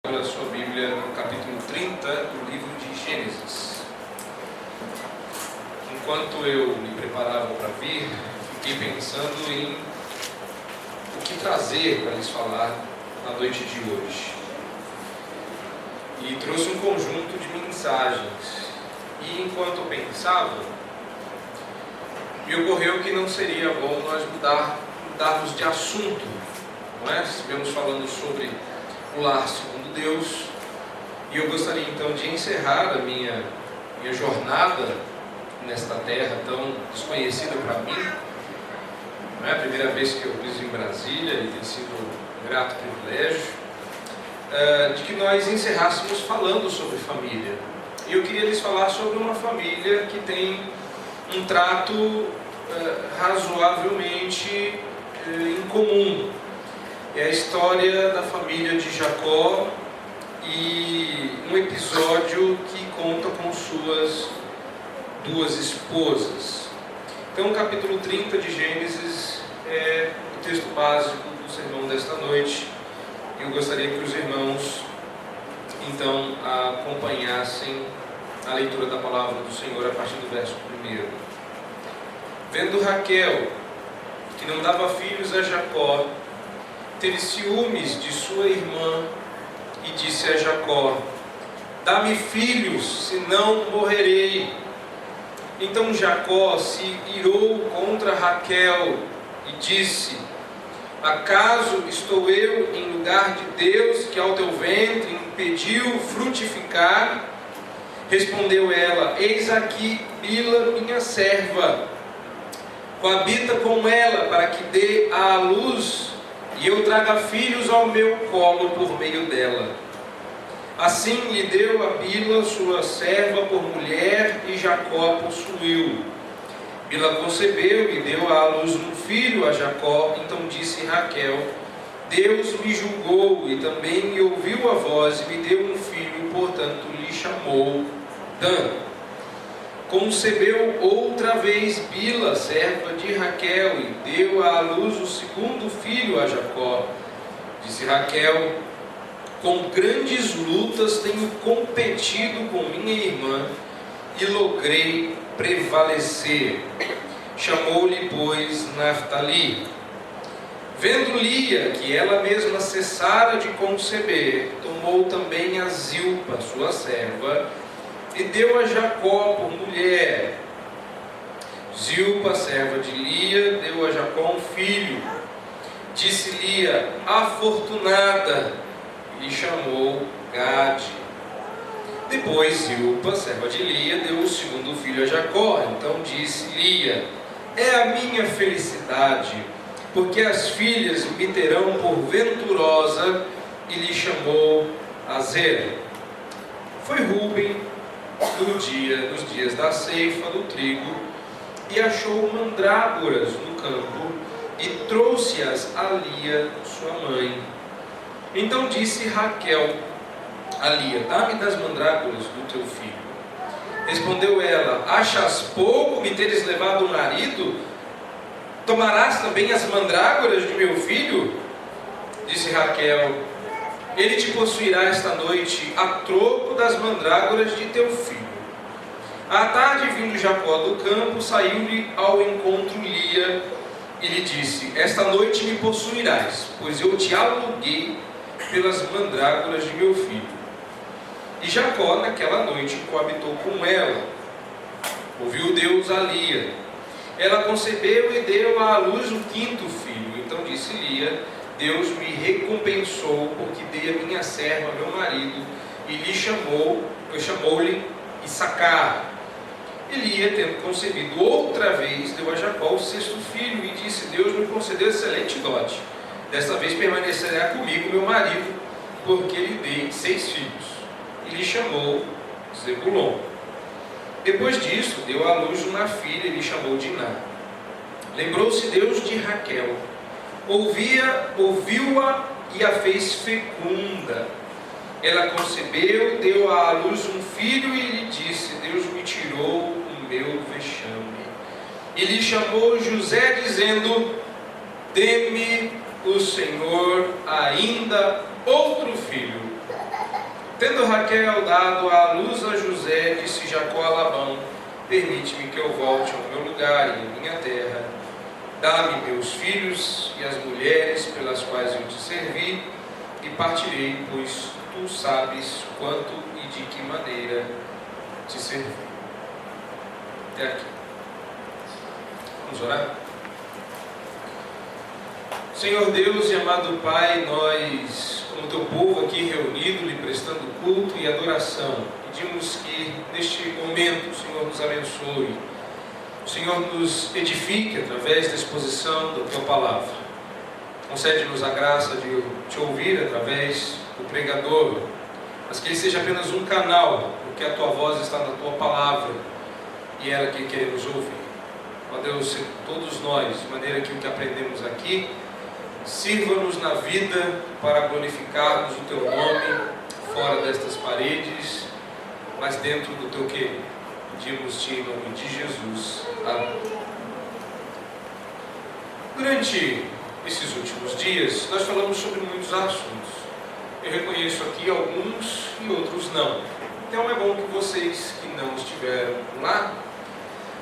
Pela sua Bíblia no capítulo 30 do livro de Gênesis. Enquanto eu me preparava para vir, fiquei pensando em o que trazer para lhes falar na noite de hoje. E trouxe um conjunto de mensagens. E enquanto eu pensava, me ocorreu que não seria bom nós mudarmos de assunto, não é? Estivemos falando sobre o lar segundo Deus, e eu gostaria então de encerrar a minha jornada nesta terra tão desconhecida para mim. Não é a primeira vez que eu piso em Brasília e tem sido um grato privilégio, de que nós encerrássemos falando sobre família. E eu queria lhes falar sobre uma família que tem um trato razoavelmente incomum. É a história da família de Jacó e um episódio que conta com suas duas esposas. Então, o capítulo 30 de Gênesis é o texto básico do sermão desta noite. Eu gostaria que os irmãos, então, acompanhassem a leitura da palavra do Senhor a partir do verso 1. Vendo Raquel, que não dava filhos a Jacó, teve ciúmes de sua irmã e disse a Jacó: dá-me filhos, senão morrerei. Então Jacó se irou contra Raquel e disse: acaso estou eu em lugar de Deus, que ao teu ventre impediu frutificar? Respondeu ela: eis aqui Bila, minha serva, coabita com ela para que dê à luz e eu traga filhos ao meu colo por meio dela. Assim lhe deu a Bila, sua serva, por mulher, e Jacó possuiu. Bila concebeu e deu à luz um filho a Jacó. Então disse Raquel: Deus me julgou e também me ouviu a voz e me deu um filho, portanto lhe chamou Dan. Concebeu outra vez Bila, serva de Raquel, e deu à luz o segundo filho a Jacó. Disse Raquel: com grandes lutas tenho competido com minha irmã e logrei prevalecer. Chamou-lhe, pois, Naftali. Vendo Lia que ela mesma cessara de conceber, tomou também a Zilpa, sua serva, e deu a Jacó por mulher. Zilpa, serva de Lia, deu a Jacó um filho. Disse Lia: afortunada, e lhe chamou Gade. Depois Zilpa, serva de Lia, deu o segundo filho a Jacó. Então disse Lia: é a minha felicidade, porque as filhas me terão por venturosa, e lhe chamou Azer. Foi Rúben nos dias da ceifa do trigo, e achou mandrágoras no campo, e trouxe-as a Lia, sua mãe. Então disse Raquel a Lia: dá-me das mandrágoras do teu filho. Respondeu ela: achas pouco me teres levado o marido? Tomarás também as mandrágoras de meu filho? Disse Raquel: ele te possuirá esta noite a troco das mandrágoras de teu filho. À tarde, vindo Jacó do campo, saiu-lhe ao encontro Lia e lhe disse: esta noite me possuirás, pois eu te aluguei pelas mandrágoras de meu filho. E Jacó naquela noite coabitou com ela. Ouviu Deus a Lia. Ela concebeu e deu à luz o quinto filho. Então disse Lia: Deus me recompensou, porque dei a minha serva, meu marido, e lhe chamou-lhe Issacar. E Lia, tendo concebido outra vez, deu a Jacó o sexto filho, e disse: Deus me concedeu excelente dote. Desta vez permanecerá comigo meu marido, porque lhe dei 6 filhos. E lhe chamou Zebulon. Depois disso, deu à luz uma filha, e lhe chamou Diná. Lembrou-se Deus de Raquel. Ouviu-a e a fez fecunda. Ela concebeu, deu à luz um filho e lhe disse: Deus me tirou o meu vexame. E lhe chamou José, dizendo: dê-me o Senhor ainda outro filho. Tendo Raquel dado à luz a José, disse Jacó a Labão: permite-me que eu volte ao meu lugar e à minha terra. Dá-me meus filhos e as mulheres pelas quais eu te servi, e partirei, pois tu sabes quanto e de que maneira te servi. Até aqui. Vamos orar? Senhor Deus e amado Pai, nós, como teu povo aqui reunido, lhe prestando culto e adoração, pedimos que neste momento o Senhor nos abençoe, o Senhor nos edifique através da exposição da tua palavra. Concede-nos a graça de te ouvir através do pregador, mas que ele seja apenas um canal, porque a tua voz está na tua palavra e é ela que queremos ouvir. Ó Deus, todos nós, de maneira que o que aprendemos aqui sirva-nos na vida para glorificarmos o teu nome fora destas paredes, mas dentro do teu querer. Pedimos-te em nome de Jesus. Amém. Durante esses últimos dias, nós falamos sobre muitos assuntos. Eu reconheço aqui alguns e outros não. Então é bom que vocês que não estiveram lá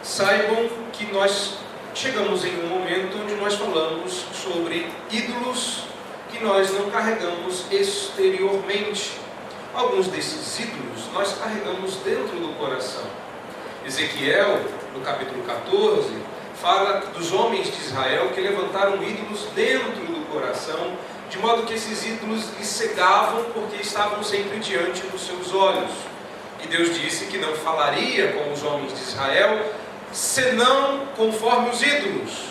saibam que nós chegamos em um momento onde nós falamos sobre ídolos que nós não carregamos exteriormente. Alguns desses ídolos nós carregamos dentro do coração. Ezequiel, no capítulo 14, fala dos homens de Israel que levantaram ídolos dentro do coração, de modo que esses ídolos lhes cegavam porque estavam sempre diante dos seus olhos. E Deus disse que não falaria com os homens de Israel senão conforme os ídolos,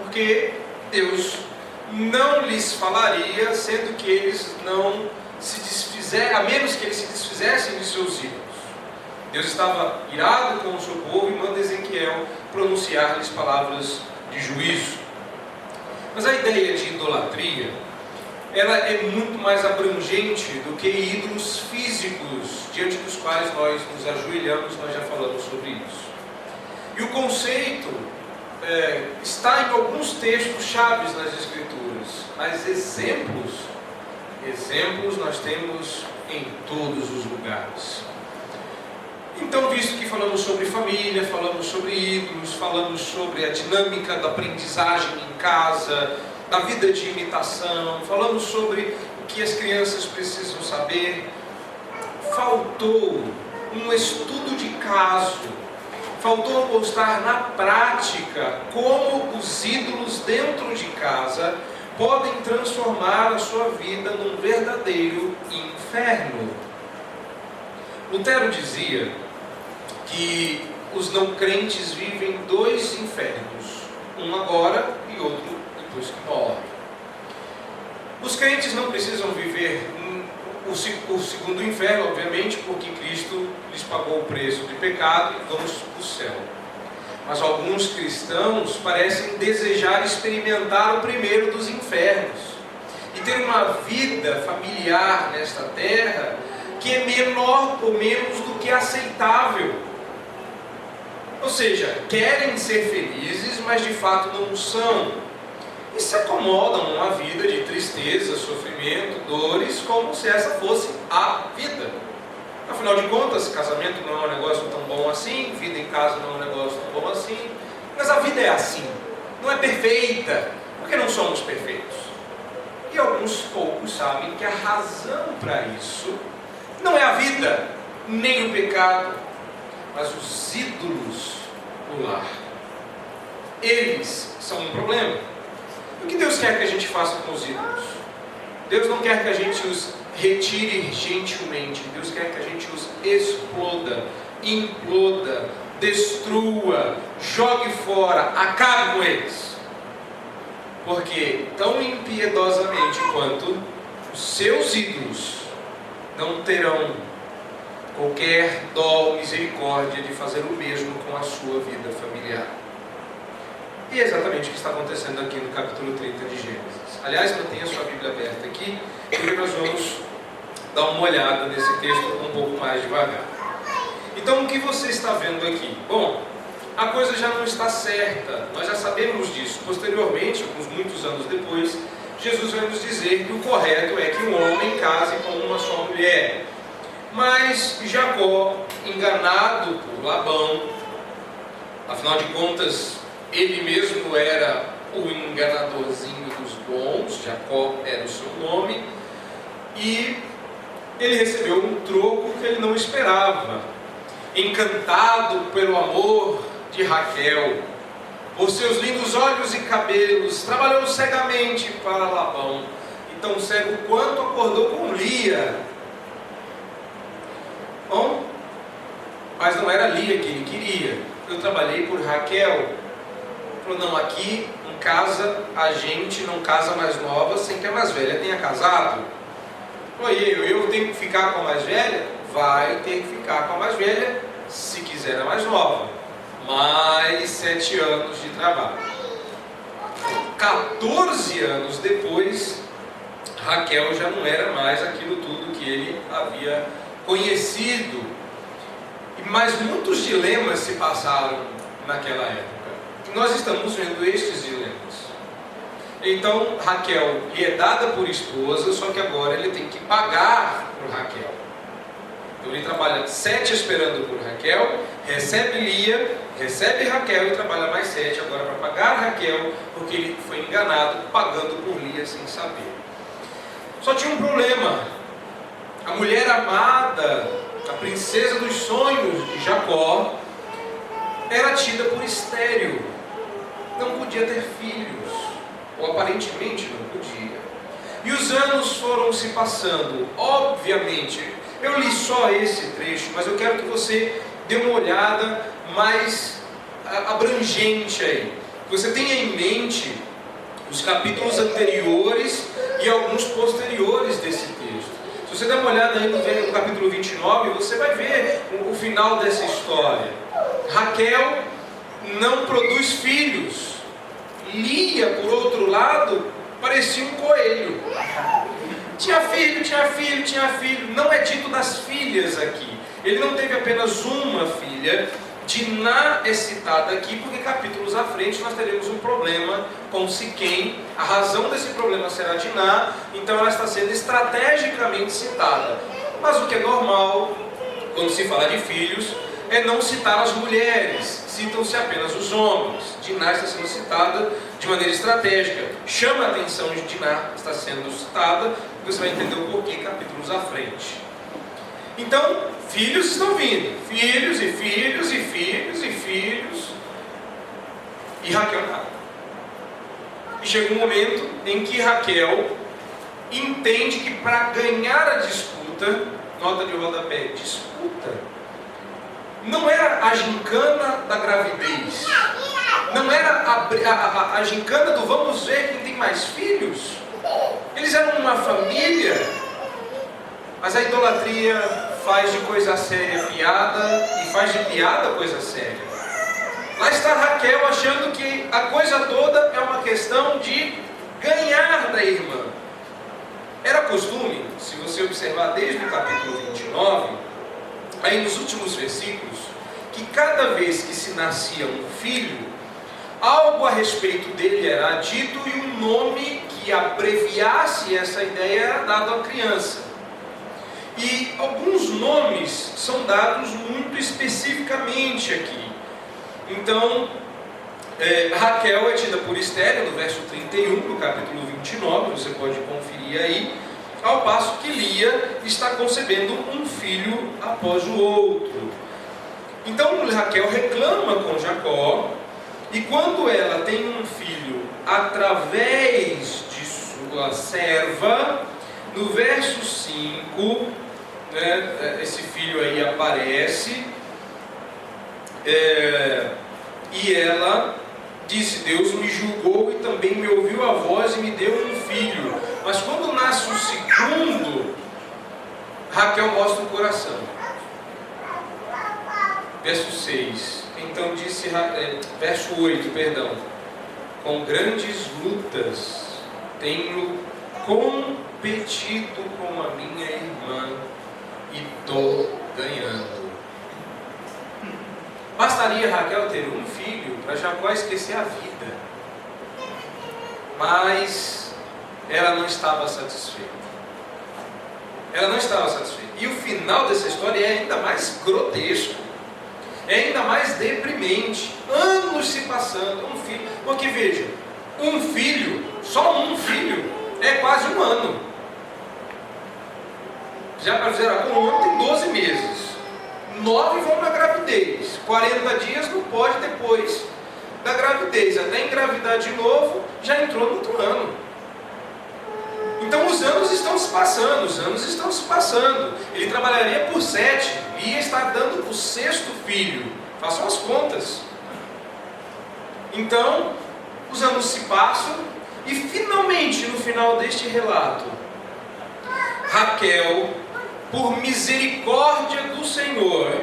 porque Deus não lhes falaria, sendo que eles não se desfizessem, a menos que eles se desfizessem de seus ídolos. Deus estava irado com o seu povo e manda Ezequiel pronunciar-lhes palavras de juízo. Mas a ideia de idolatria, ela é muito mais abrangente do que ídolos físicos diante dos quais nós nos ajoelhamos. Nós já falamos sobre isso. E o conceito está em alguns textos chaves nas Escrituras, mas exemplos nós temos em todos os lugares. Então, visto que falamos sobre família, falamos sobre ídolos, falamos sobre a dinâmica da aprendizagem em casa, da vida de imitação, falamos sobre o que as crianças precisam saber, faltou um estudo de caso. Faltou mostrar na prática como os ídolos dentro de casa podem transformar a sua vida num verdadeiro inferno. Lutero dizia que os não crentes vivem dois infernos, um agora e outro depois que morrem. Os crentes não precisam viver o segundo inferno, obviamente, porque Cristo lhes pagou o preço de pecado e vamos para o céu. Mas alguns cristãos parecem desejar experimentar o primeiro dos infernos e ter uma vida familiar nesta terra que é menor ou menos do que aceitável. Ou seja, querem ser felizes, mas de fato não são. E se acomodam numa vida de tristeza, sofrimento, dores, como se essa fosse a vida. Afinal de contas, casamento não é um negócio tão bom assim, vida em casa não é um negócio tão bom assim, mas a vida é assim, não é perfeita, porque não somos perfeitos. E alguns poucos sabem que a razão para isso não é a vida, nem o pecado, mas os ídolos do lar. Eles são um problema. O que Deus quer que a gente faça com os ídolos? Deus não quer que a gente os retire gentilmente. Deus quer que a gente os exploda, imploda, destrua, jogue fora, acabe com eles. Porque tão impiedosamente quanto os seus ídolos não terão qualquer dó ou misericórdia de fazer o mesmo com a sua vida familiar. E é exatamente o que está acontecendo aqui no capítulo 30 de Gênesis. Aliás, mantenha a sua Bíblia aberta aqui, porque nós vamos dar uma olhada nesse texto um pouco mais devagar. Então, o que você está vendo aqui? Bom, a coisa já não está certa, nós já sabemos disso. Posteriormente, muitos anos depois, Jesus vai nos dizer que o correto é que um homem case com uma só mulher. Mas Jacó, enganado por Labão, afinal de contas, ele mesmo era o enganadorzinho dos bons, Jacó era o seu nome, e ele recebeu um troco que ele não esperava. Encantado pelo amor de Raquel, por seus lindos olhos e cabelos, trabalhou cegamente para Labão, e tão cego quanto acordou com Lia. Bom, mas não era Lia que ele queria. Eu trabalhei por Raquel. Ele falou, não, aqui em casa a gente não casa mais nova sem que a mais velha tenha casado. Eu tenho que ficar com a mais velha? Vai ter que ficar com a mais velha, se quiser a mais nova. Mais 7 anos de trabalho. 14 anos depois, Raquel já não era mais aquilo tudo que ele havia conhecido. Mas muitos dilemas se passaram naquela época. E nós estamos vendo estes dilemas. Então Raquel lhe é dada por esposa, só que agora ele tem que pagar por Raquel. Então ele trabalha 7 esperando por Raquel, recebe Lia, recebe Raquel e trabalha mais 7 agora para pagar Raquel, porque ele foi enganado pagando por Lia sem saber. Só tinha um problema. A mulher amada, a princesa dos sonhos de Jacó, era tida por estéril, não podia ter filhos, ou aparentemente não podia. E os anos foram se passando. Obviamente, eu li só esse trecho, mas eu quero que você dê uma olhada mais abrangente aí. Que você tenha em mente os capítulos anteriores e alguns posteriores desse texto. Se você der uma olhada aí no capítulo 29, você vai ver o final dessa história. Raquel não produz filhos. Lia, por outro lado, parecia um coelho. Tinha filho. Não é dito das filhas aqui. Ele não teve apenas uma filha. Diná é citada aqui porque capítulos à frente nós teremos um problema com Siquém. A razão desse problema será Diná, então ela está sendo estrategicamente citada. Mas o que é normal, quando se fala de filhos, é não citar as mulheres, citam-se apenas os homens. Diná está sendo citada de maneira estratégica. Chama a atenção de Diná, está sendo citada, e você vai entender o porquê capítulos à frente. Então, filhos estão vindo, filhos. E Raquel nada. E chega um momento em que Raquel entende que para ganhar a disputa, nota de rodapé, disputa, não era a gincana da gravidez, não era a gincana do vamos ver quem tem mais filhos. Eles eram uma família. Mas a idolatria faz de coisa séria piada e faz de piada coisa séria. Lá está Raquel achando que a coisa toda é uma questão de ganhar da irmã. Era costume, se você observar desde o capítulo 29, aí nos últimos versículos, que cada vez que se nascia um filho, algo a respeito dele era dito e um nome que abreviasse essa ideia era dado à criança. E alguns nomes são dados muito especificamente aqui. Então, Raquel é tida por estéril, no verso 31 do capítulo 29, você pode conferir aí, ao passo que Lia está concebendo um filho após o outro. Então Raquel reclama com Jacó, e quando ela tem um filho através de sua serva, no verso 5, esse filho aí aparece, e ela disse, Deus me julgou e também me ouviu a voz e me deu um filho. Mas quando nasce o segundo, Raquel mostra o coração. Verso 6, então disse, verso 8, perdão, com grandes lutas tenho competido com a minha irmã e estou ganhando. Bastaria Raquel ter um filho para Jacó esquecer a vida, mas ela não estava satisfeita. Ela não estava satisfeita. E o final dessa história é ainda mais grotesco, é ainda mais deprimente. Anos se passando, um filho. Porque veja, um filho, só um filho, é quase um ano. Já para dizer, um ano tem 12 meses. 9 vão na gravidez. 40 dias não pode depois da gravidez. Até engravidar de novo, já entrou no outro ano. Então os anos estão se passando, Ele trabalharia por 7, ia estar dando o 6º filho. Façam as contas. Então, os anos se passam e finalmente, no final deste relato, Raquel, por misericórdia do Senhor,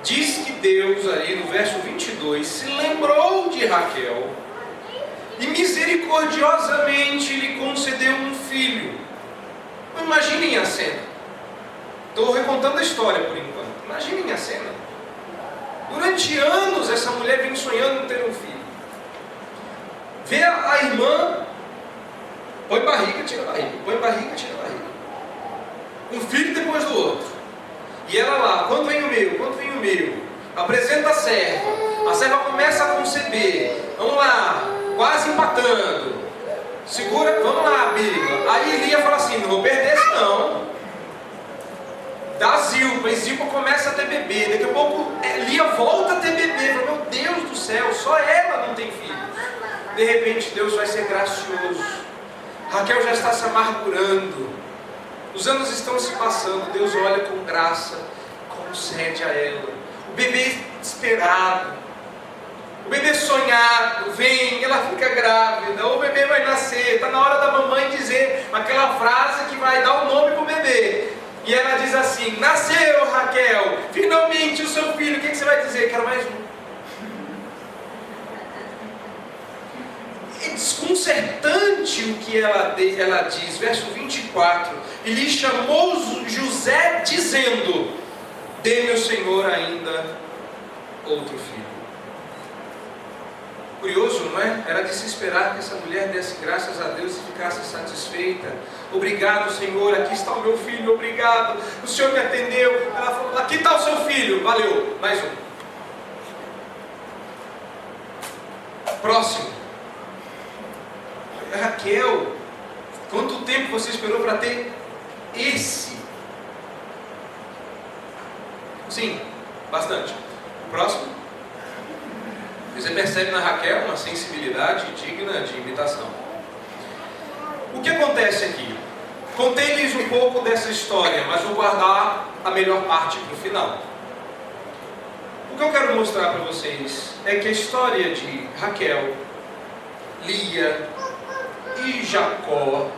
diz que Deus, ali no verso 22, se lembrou de Raquel e misericordiosamente lhe concedeu um filho. Imaginem a cena. Estou recontando a história por enquanto. Imaginem a cena. Durante anos essa mulher vem sonhando em ter um filho. Vê a irmã, põe barriga, tira barriga, põe barriga, tira barriga. Um filho depois do outro. E ela lá, quando vem o meu, quando vem o meu? Apresenta a serva começa a conceber. Vamos lá, quase empatando. Segura, vamos lá, Bíblia. Aí Lia fala assim: não vou perder isso não. Dá Zilpa, e Zilpa começa a ter bebê. Daqui a pouco Lia volta a ter bebê. Fala, meu Deus do céu, só ela não tem filhos. De repente Deus vai ser gracioso. Raquel já está se amargurando. Os anos estão se passando. Deus olha com graça, concede a ela. O bebê esperado, o bebê sonhado, vem, ela fica grávida, o bebê vai nascer, está na hora da mamãe dizer aquela frase que vai dar o nome para o bebê. E ela diz assim: nasceu, Raquel, finalmente o seu filho. O que você vai dizer? Quero mais um. É desconcertante o que ela diz, verso 24: e lhe chamou José dizendo: dê meu Senhor ainda outro filho. Curioso, não é? Era de se esperar que essa mulher desse graças a Deus e ficasse satisfeita. Obrigado, Senhor, aqui está o meu filho, obrigado, o Senhor me atendeu. Ela falou: aqui está o seu filho, valeu, mais um. Próximo. Raquel, quanto tempo você esperou para ter esse? Sim, bastante. O próximo. Você percebe na Raquel uma sensibilidade digna de imitação. O que acontece aqui? Contei-lhes um pouco dessa história, mas vou guardar a melhor parte para o final. O que eu quero mostrar para vocês é que a história de Raquel, Lia e Jacó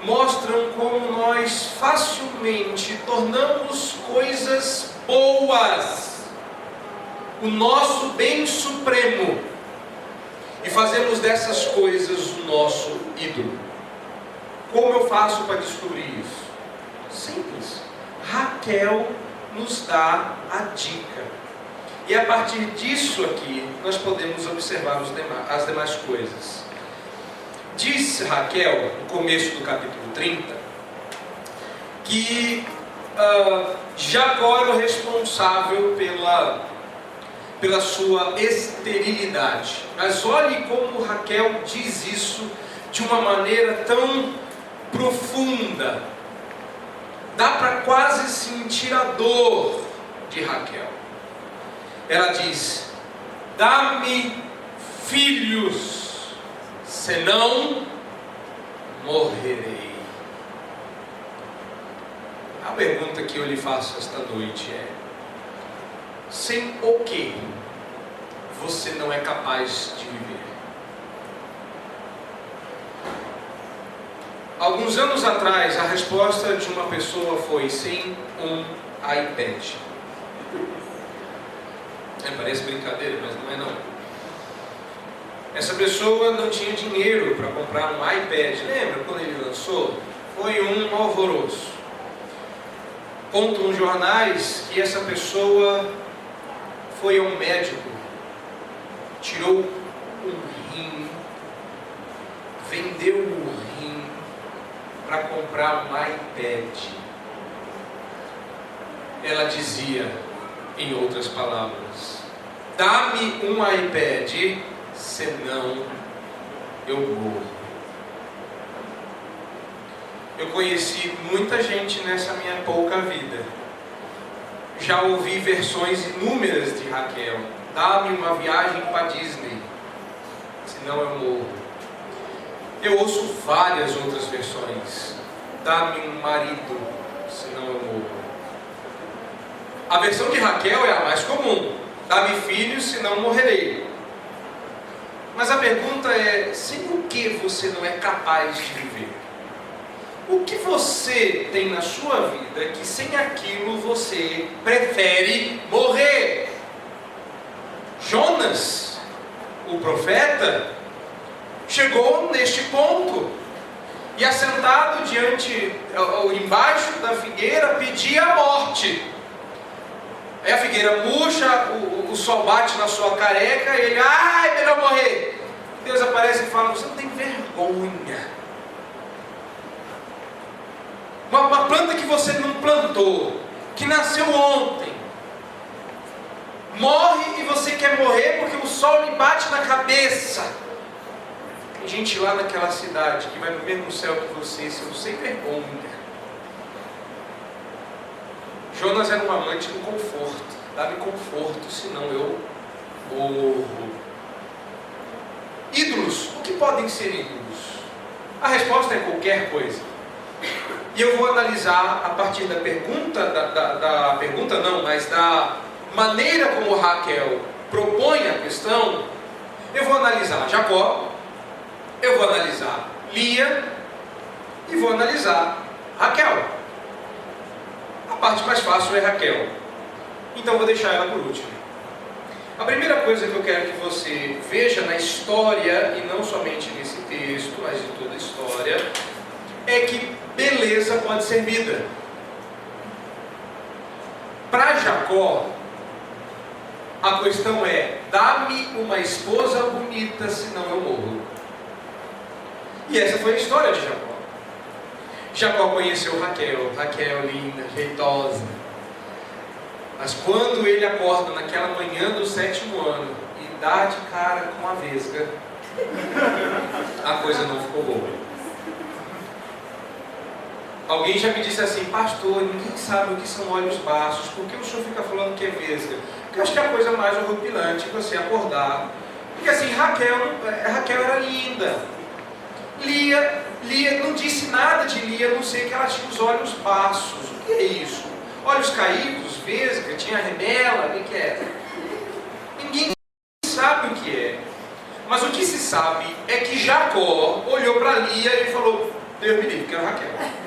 mostram como nós facilmente tornamos coisas boas o nosso bem supremo e fazemos dessas coisas o nosso ídolo. Como eu faço para descobrir isso? Simples. Raquel nos dá a dica. E a partir disso aqui, nós podemos observar as demais coisas. Diz Raquel, no começo do capítulo 30, que Jacó era o responsável pela sua esterilidade. Mas olhe como Raquel diz isso de uma maneira tão profunda. Dá para quase sentir a dor de Raquel. Ela diz: dá-me filhos, senão morrerei. A pergunta que eu lhe faço esta noite é: sem o que você não é capaz de viver? Alguns anos atrás, a resposta de uma pessoa foi: sem um iPad. Parece brincadeira, mas não é não. Essa pessoa não tinha dinheiro para comprar um iPad. Lembra quando ele lançou? Foi um alvoroço. Contam os jornais que essa pessoa foi ao médico, tirou um rim, vendeu o rim para comprar um iPad. Ela dizia, em outras palavras: dá-me um iPad, senão eu morro. Eu conheci muita gente nessa minha pouca vida. Já ouvi versões inúmeras de Raquel: dá-me uma viagem para Disney, senão eu morro. Eu ouço várias outras versões: dá-me um marido, senão eu morro. A versão de Raquel é a mais comum: dá-me filhos, senão morrerei. Mas a pergunta é: sem o que você não é capaz de viver? O que você tem na sua vida que sem aquilo você prefere morrer? Jonas, o profeta, chegou neste ponto e, assentado embaixo da figueira, pedia a morte. Aí a figueira murcha, o sol bate na sua careca e ele: ai, melhor morrer. Deus aparece e fala: você não tem vergonha? Uma planta que você não plantou, que nasceu ontem, morre e você quer morrer porque o sol lhe bate na cabeça. Tem gente lá naquela cidade que vai no mesmo céu que você, seu sem vergonha. Jonas era um amante do conforto. Dá-me conforto, senão eu morro. Ídolos. O que podem ser ídolos? A resposta é qualquer coisa. E eu vou analisar a partir da pergunta, da maneira como Raquel propõe a questão. Eu vou analisar Jacó, eu vou analisar Lia e vou analisar Raquel. A parte mais fácil é Raquel, então vou deixar ela por último. A primeira coisa que eu quero que você veja na história, e não somente nesse texto, mas em toda a história, é que beleza pode ser vida. Para Jacó, a questão é: dá-me uma esposa bonita, senão eu morro. E essa foi a história de Jacó. Jacó conheceu Raquel linda, jeitosa. Mas quando ele acorda naquela manhã do 7º ano e dá de cara com a vesga, a coisa não ficou boa. Alguém já me disse assim: pastor, ninguém sabe o que são olhos baços, por que o senhor fica falando que é vesga? Porque eu acho que é a coisa mais horripilante você acordar. Porque assim, Raquel era linda. Lia não disse nada de Lia, a não ser que ela tinha os olhos baços. O que é isso? Olhos caídos, vesga, tinha remela, o que era? Ninguém sabe o que é. Mas o que se sabe é que Jacó olhou para Lia e falou: Deus me livre, quero Raquel.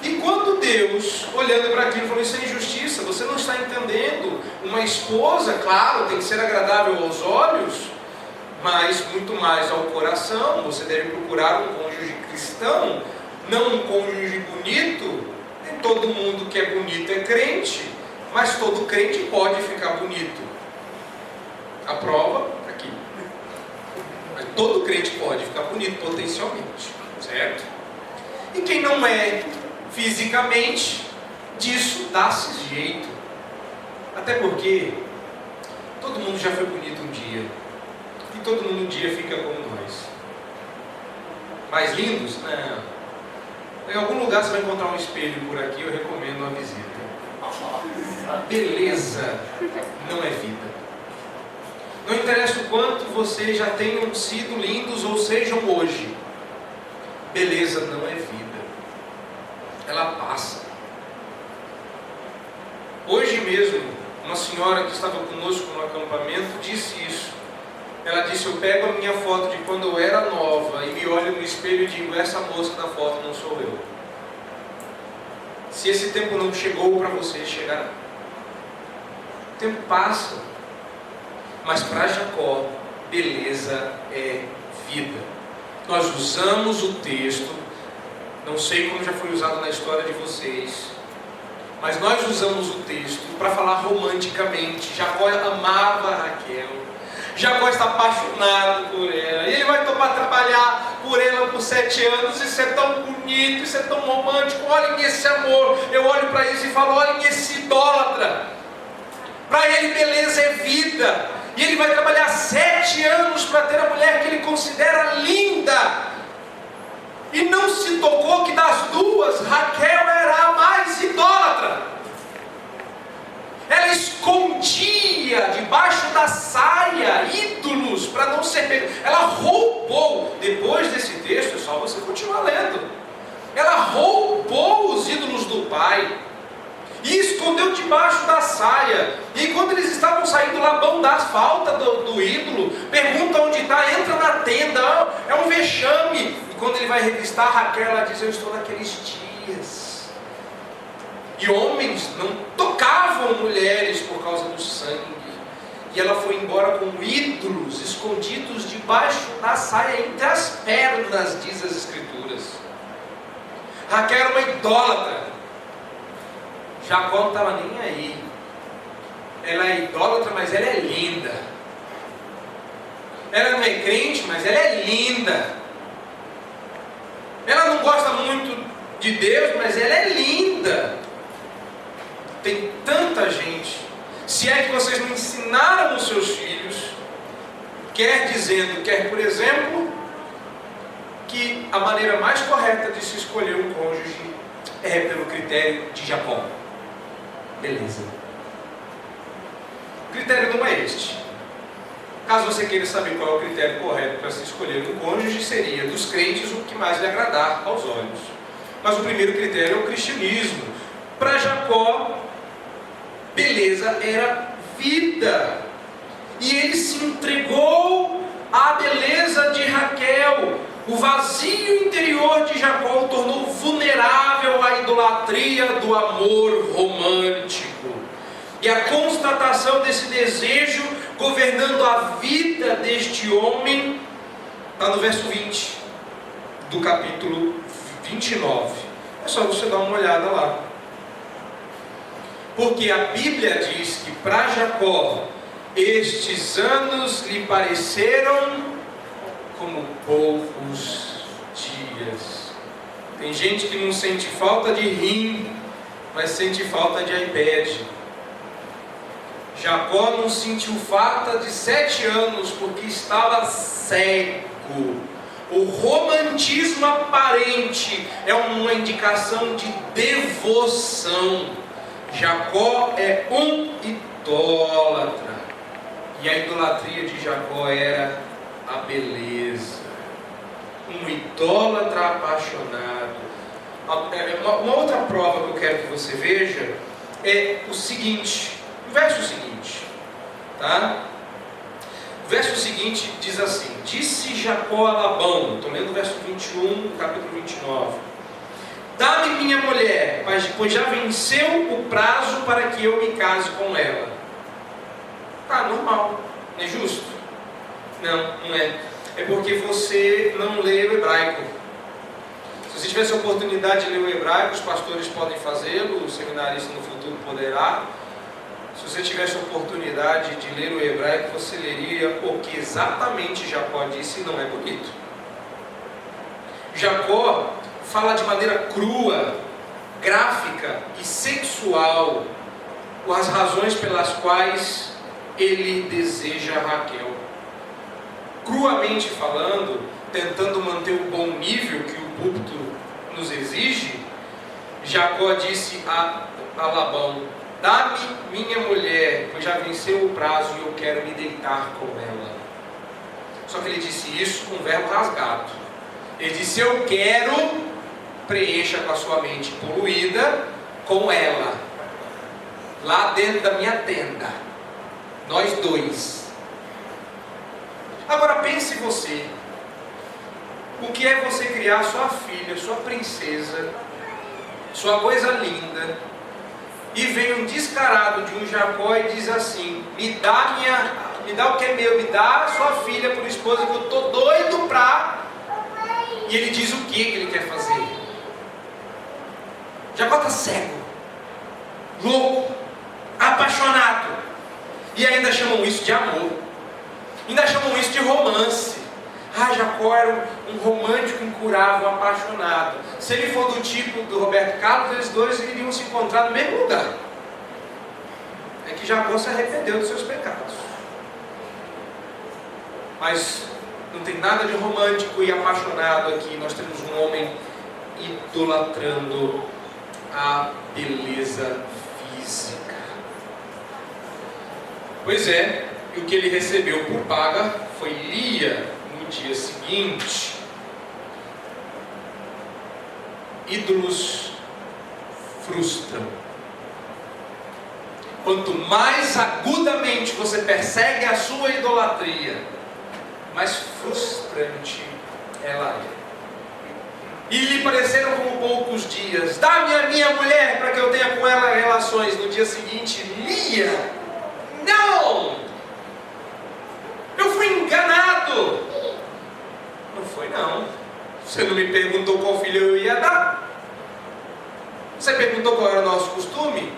E quando Deus, olhando para aquilo, falou: isso é injustiça, você não está entendendo. Uma esposa, claro, tem que ser agradável aos olhos, mas muito mais ao coração. Você deve procurar um cônjuge cristão, não um cônjuge bonito. Nem todo mundo que é bonito é crente, mas todo crente pode ficar bonito. A prova está aqui. Mas todo crente pode ficar bonito potencialmente, certo? E quem não é fisicamente, disso dá-se jeito. Até porque todo mundo já foi bonito um dia, e todo mundo um dia fica como nós. Mais lindos? Não. Em algum lugar você vai encontrar um espelho por aqui, eu recomendo uma visita. Beleza não é vida. Não interessa o quanto vocês já tenham sido lindos ou sejam hoje, beleza não é vida. Ela passa. Hoje mesmo, uma senhora que estava conosco no acampamento disse isso. Ela disse: eu pego a minha foto de quando eu era nova e me olho no espelho e digo: essa moça da foto não sou eu. Se esse tempo não chegou para você, chegará. O tempo passa. Mas para Jacó, beleza é vida. Nós usamos o texto, não sei como já foi usado na história de vocês, mas nós usamos o texto para falar romanticamente. Jacó amava Raquel, Jacó está apaixonado por ela, e ele vai topar trabalhar por ela por 7 anos, isso é tão bonito, isso é tão romântico, olhem esse amor. Eu olho para isso e falo, olhem esse idólatra. Para ele beleza é vida, e ele vai trabalhar 7 anos para ter a mulher que ele considera linda, e não se tocou que das duas, Raquel era a mais idólatra. Ela escondia debaixo da saia ídolos para não ser pega. Ela roubou, depois desse texto, é só você continuar lendo. Ela roubou os ídolos do pai e escondeu debaixo da saia. E quando eles estavam saindo, Labão dá falta do ídolo, pergunta onde está, entra na tenda, é um vexame. E quando ele vai revistar Raquel, ela diz, eu estou naqueles dias. E homens não tocavam mulheres por causa do sangue. E ela foi embora com ídolos escondidos debaixo da saia, entre as pernas, diz as Escrituras. Raquel era uma idólatra. Jacó não estava nem aí. Ela é idólatra, mas ela é linda. Ela não é crente, mas ela é linda. Ela não gosta muito de Deus, mas ela é linda. Tem tanta gente, se é que vocês não ensinaram os seus filhos, quer dizendo, quer por exemplo, que a maneira mais correta de se escolher um cônjuge é pelo critério de Jacó. Beleza. O critério não é este. Caso você queira saber qual é o critério correto para se escolher um cônjuge, seria dos crentes o que mais lhe agradar aos olhos. Mas o primeiro critério é o cristianismo. Para Jacó, beleza era vida, e ele se entregou à beleza de Raquel. O vazio interior de Jacó o tornou vulnerável à idolatria do amor romântico, e a constatação desse desejo governando a vida deste homem está no verso 20 do capítulo 29. É só você dar uma olhada lá. Porque a Bíblia diz que para Jacó estes anos lhe pareceram como poucos dias. Tem gente que não sente falta de rim, mas sente falta de iPad. Jacó não sentiu falta de 7 anos porque estava cego. O romantismo aparente é uma indicação de devoção. Jacó é um idólatra, e a idolatria de Jacó era a beleza. Um idólatra apaixonado. Uma outra prova que eu quero que você veja é o seguinte, o verso seguinte, tá? O verso seguinte diz assim: disse Jacó a Labão, estou lendo o verso 21, capítulo 29. Dá-me minha mulher, pois já venceu o prazo para que eu me case com ela. Tá, normal, não é justo? Não é. É porque você não lê o hebraico. Se você tivesse a oportunidade de ler o hebraico, os pastores podem fazê-lo, o seminarista no futuro poderá. Se você tivesse a oportunidade de ler o hebraico, você leria o que exatamente Jacó disse, e não é bonito. Jacó fala de maneira crua, gráfica e sexual as razões pelas quais ele deseja Raquel. Cruamente falando, tentando manter o bom nível que o púlpito nos exige, Jacó disse a Labão: dá-me minha mulher, pois já venceu o prazo e eu quero me deitar com ela. Só que ele disse isso com um verbo rasgado. Ele disse: eu quero. Preencha com a sua mente poluída com ela, lá dentro da minha tenda, nós dois. Agora pense você, o que é você criar sua filha, sua princesa, sua coisa linda, e vem um descarado de um Jacó e diz assim: me dá o que é meu, me dá sua filha por esposa, que eu estou doido pra. E ele diz o que ele quer fazer. Jacó está cego, louco, apaixonado, e ainda chamam isso de amor, ainda chamam isso de romance. Jacó era um romântico incurável, apaixonado. Se ele for do tipo do Roberto Carlos, eles dois iriam se encontrar no mesmo lugar. É que Jacó se arrependeu dos seus pecados. Mas não tem nada de romântico e apaixonado aqui. Nós temos um homem idolatrando a beleza física. Pois é, e o que ele recebeu por paga foi Lia no dia seguinte. Ídolos frustram. Quanto mais agudamente você persegue a sua idolatria, mais frustrante ela é. E lhe pareceram como poucos dias. Dá-me a minha mulher para que eu tenha com ela relações. No dia seguinte, Lia: não! Eu fui enganado. Não foi não. Você não me perguntou qual filho eu ia dar? Você perguntou qual era o nosso costume?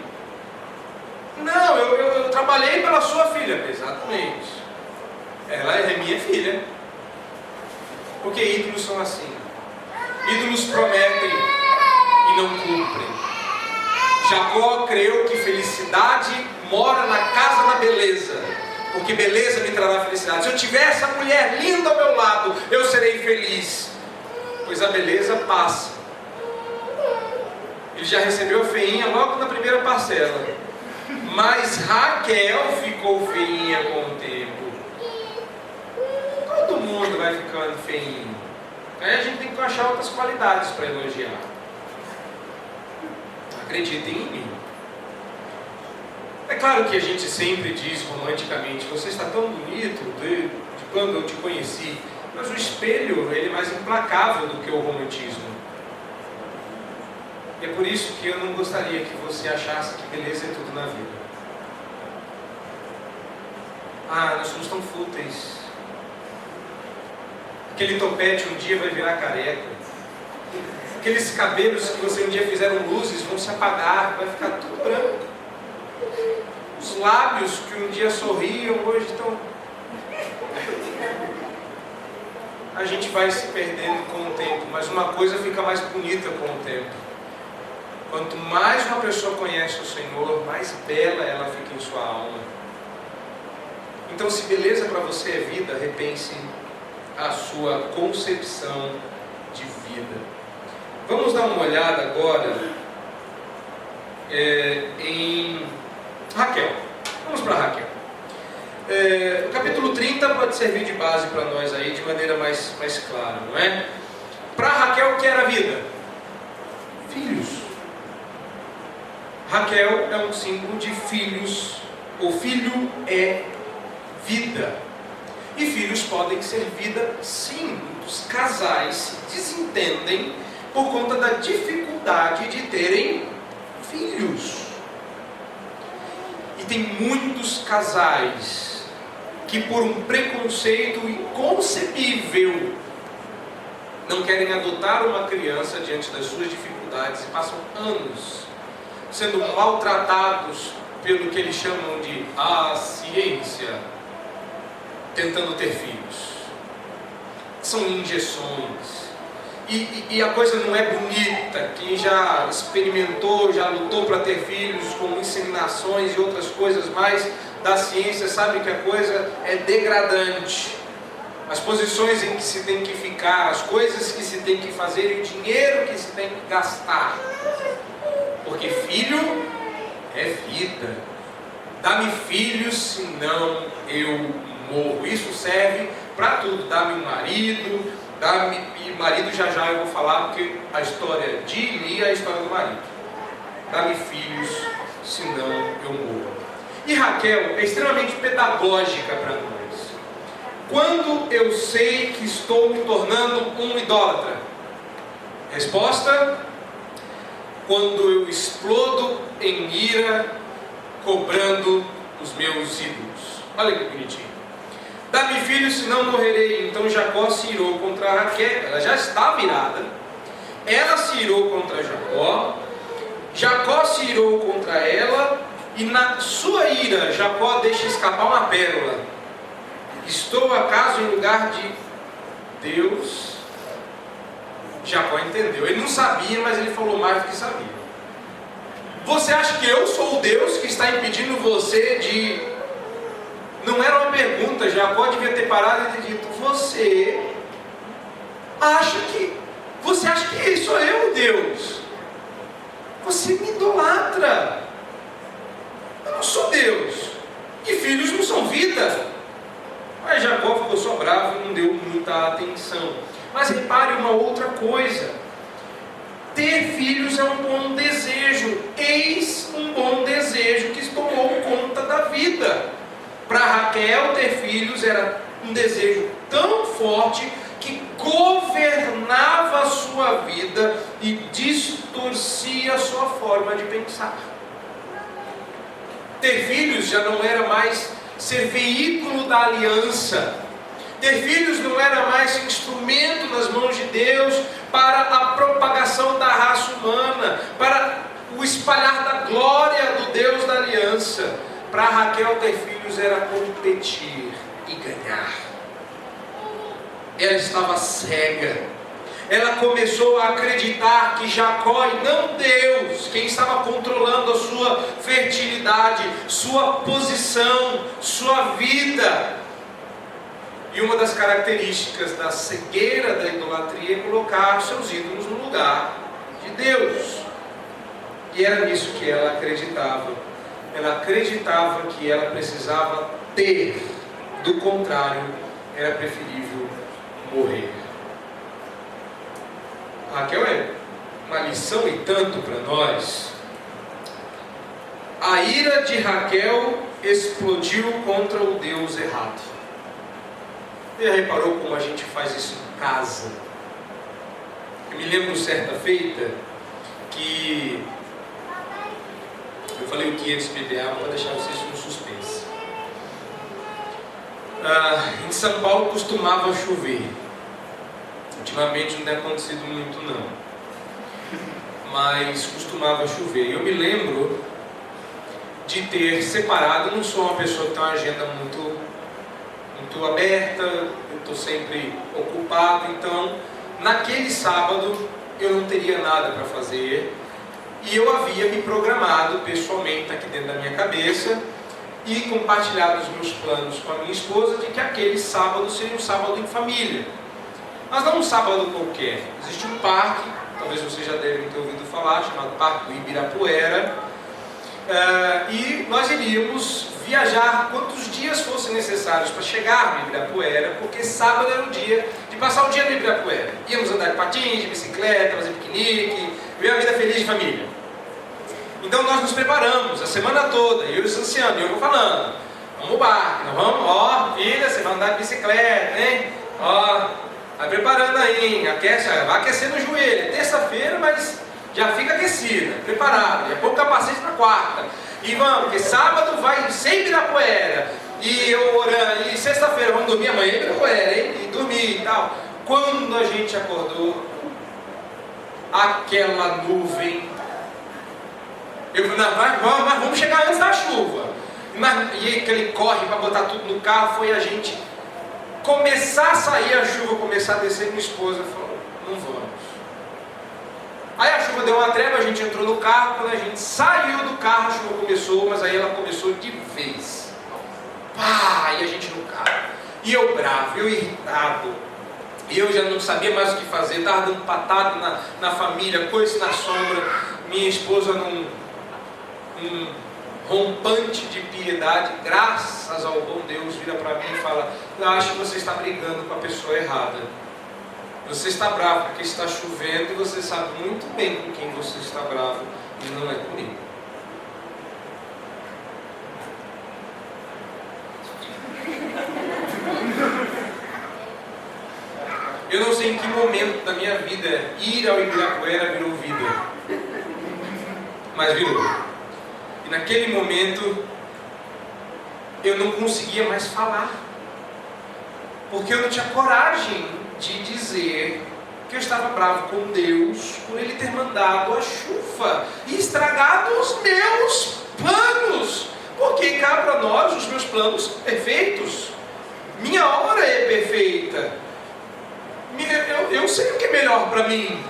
Não, eu trabalhei pela sua filha. Exatamente. Ela é minha filha. Porque ídolos são assim. Ídolos prometem e não cumprem. Jacó creu que felicidade mora na casa da beleza, porque beleza me trará felicidade. Se eu tiver essa mulher linda ao meu lado, eu serei feliz. Pois a beleza passa. Ele já recebeu a feinha logo na primeira parcela. Mas Raquel ficou feinha com o tempo. Todo mundo vai ficando feinho. Aí a gente tem que achar outras qualidades para elogiar. Acreditem em mim. É claro que a gente sempre diz romanticamente: você está tão bonito de quando eu te conheci. Mas o espelho, ele é mais implacável do que o romantismo. E é por isso que eu não gostaria que você achasse que beleza é tudo na vida. Nós somos tão fúteis. Aquele topete um dia vai virar careca. Aqueles cabelos que você um dia fizeram luzes vão se apagar, vai ficar tudo branco. Os lábios que um dia sorriam, hoje estão... A gente vai se perdendo com o tempo, mas uma coisa fica mais bonita com o tempo. Quanto mais uma pessoa conhece o Senhor, mais bela ela fica em sua alma. Então, se beleza para você é vida, repense a sua concepção de vida. Vamos dar uma olhada agora em Raquel. Vamos para Raquel. O capítulo 30 pode servir de base para nós aí de maneira mais clara, não é? Para Raquel, o que era a vida? Filhos. Raquel é um símbolo de filhos. O filho é vida. E filhos podem ser vida, sim. Os casais se desentendem por conta da dificuldade de terem filhos. E tem muitos casais que, por um preconceito inconcebível, não querem adotar uma criança diante das suas dificuldades e passam anos sendo maltratados pelo que eles chamam de a ciência, tentando ter filhos. São injeções. E a coisa não é bonita. Quem já experimentou, já lutou para ter filhos com inseminações e outras coisas mais da ciência, sabe que a coisa é degradante. As posições em que se tem que ficar, as coisas que se tem que fazer e o dinheiro que se tem que gastar. Porque filho é vida. Dá-me filhos, senão eu morro. Isso serve para tudo. Dá-me um marido, e marido já eu vou falar, porque a história de Lia é a história do marido. Dá-me filhos, senão eu morro. E Raquel é extremamente pedagógica para nós. Quando eu sei que estou me tornando um idólatra? Resposta: quando eu explodo em ira, cobrando os meus ídolos. Olha que bonitinho. Dá-me filhos, senão morrerei. Então Jacó se irou contra Raquel. Ela já está virada. Ela se irou contra Jacó. Jacó se irou contra ela. E na sua ira, Jacó deixa escapar uma pérola. Estou acaso em lugar de Deus, Jacó entendeu. Ele não sabia, mas ele falou mais do que sabia. Você acha que eu sou o Deus que está impedindo você de... Não era uma pergunta, Jacó devia ter parado e ter dito: você acha que sou eu, Deus? Você me idolatra. Eu não sou Deus. E filhos não são vida. Mas Jacó ficou só bravo e não deu muita atenção. Mas repare uma outra coisa: ter filhos é um bom desejo. Eis um bom desejo que tomou conta da vida. Para Raquel, ter filhos era um desejo tão forte que governava a sua vida e distorcia a sua forma de pensar. Ter filhos já não era mais ser veículo da aliança. Ter filhos não era mais instrumento nas mãos de Deus para a propagação da raça humana, para o espalhar da glória do Deus da aliança. Para Raquel, ter filhos era competir e ganhar. Ela estava cega. Ela começou a acreditar que Jacó e não Deus, quem estava controlando a sua fertilidade, sua posição, sua vida. E uma das características da cegueira da idolatria é colocar seus ídolos no lugar de Deus. E era nisso que ela acreditava. Ela acreditava que ela precisava ter, do contrário, era preferível morrer. Raquel é uma lição e tanto para nós. A ira de Raquel explodiu contra o Deus errado. Você já reparou como a gente faz isso em casa? Eu me lembro certa feita que eu falei o que ia despedir para deixar vocês no suspense. Em São Paulo costumava chover. Ultimamente não tem acontecido muito não, mas costumava chover. Eu me lembro de ter separado. Eu não sou uma pessoa que tem uma agenda muito aberta, eu estou sempre ocupado, então naquele sábado eu não teria nada para fazer e eu havia me programado pessoalmente aqui dentro da minha cabeça e compartilhado os meus planos com a minha esposa de que aquele sábado seria um sábado em família. Mas não um sábado qualquer. Existe um parque, talvez vocês já devem ter ouvido falar, chamado Parque do Ibirapuera. E nós iríamos viajar quantos dias fossem necessários para chegar no Ibirapuera, porque sábado era o dia de passar o dia no Ibirapuera. Íamos andar de patins, de bicicleta, fazer piquenique, viver a vida feliz de família. Então nós nos preparamos a semana toda, eu e o Sanciano, e eu vou falando: vamos ao barco, nós vamos, filha, você vai andar de bicicleta, hein? Vai preparando aí, vai aquecendo o joelho. É terça-feira, mas já fica aquecida, preparado. Já põe o capacete na quarta. E vamos, porque sábado vai sem Ibirapuera. E eu orando, e sexta-feira vamos dormir amanhã em Ibirapuera, hein? E dormir e tal. Quando a gente acordou, aquela nuvem. Eu falei: mas vamos chegar antes da chuva. E aquele corre para botar tudo no carro. Foi a gente começar a sair, a chuva começar a descer. Minha esposa falou: não vamos. Aí a chuva deu uma trégua, a gente entrou no carro. Quando a gente saiu do carro, a chuva começou, mas aí ela começou de vez. E a gente no carro. E eu bravo, eu irritado. E eu já não sabia mais o que fazer. Estava dando patada na família, coisa na sombra. Minha esposa num rompante de piedade, graças ao bom Deus, vira para mim e fala: eu acho que você está brigando com a pessoa errada. Você está bravo porque está chovendo e você sabe muito bem com quem você está bravo, e não é comigo. Eu não sei em que momento da minha vida ir ao Ibirapuera virou vida, mas virou. E naquele momento eu não conseguia mais falar, porque eu não tinha coragem de dizer que eu estava bravo com Deus por Ele ter mandado a chuva e estragado os meus planos, porque cá para nós os meus planos perfeitos, minha hora é perfeita. eu sei o que é melhor para mim.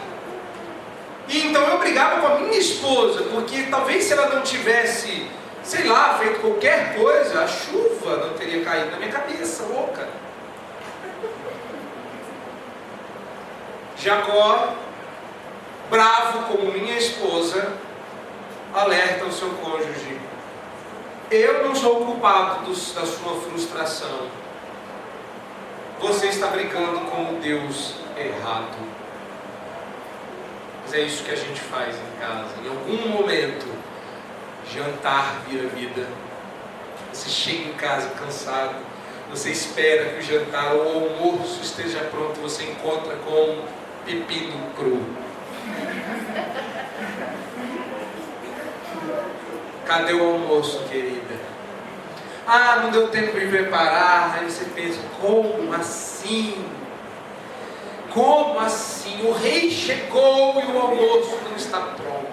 E então eu brigava com a minha esposa, porque talvez se ela não tivesse, sei lá, feito qualquer coisa, a chuva não teria caído na minha cabeça, louca. Jacó, bravo como minha esposa, alerta o seu cônjuge: eu não sou o culpado da sua frustração. Você está brincando com o Deus errado. Mas é isso que a gente faz em casa. Em algum momento, jantar vira vida. Você chega em casa cansado, você espera que o jantar ou o almoço esteja pronto, você encontra com pepino cru. Cadê o almoço, querida? Ah, não deu tempo de preparar. Aí você pensa: como assim? Como assim? O rei chegou e o almoço não está pronto.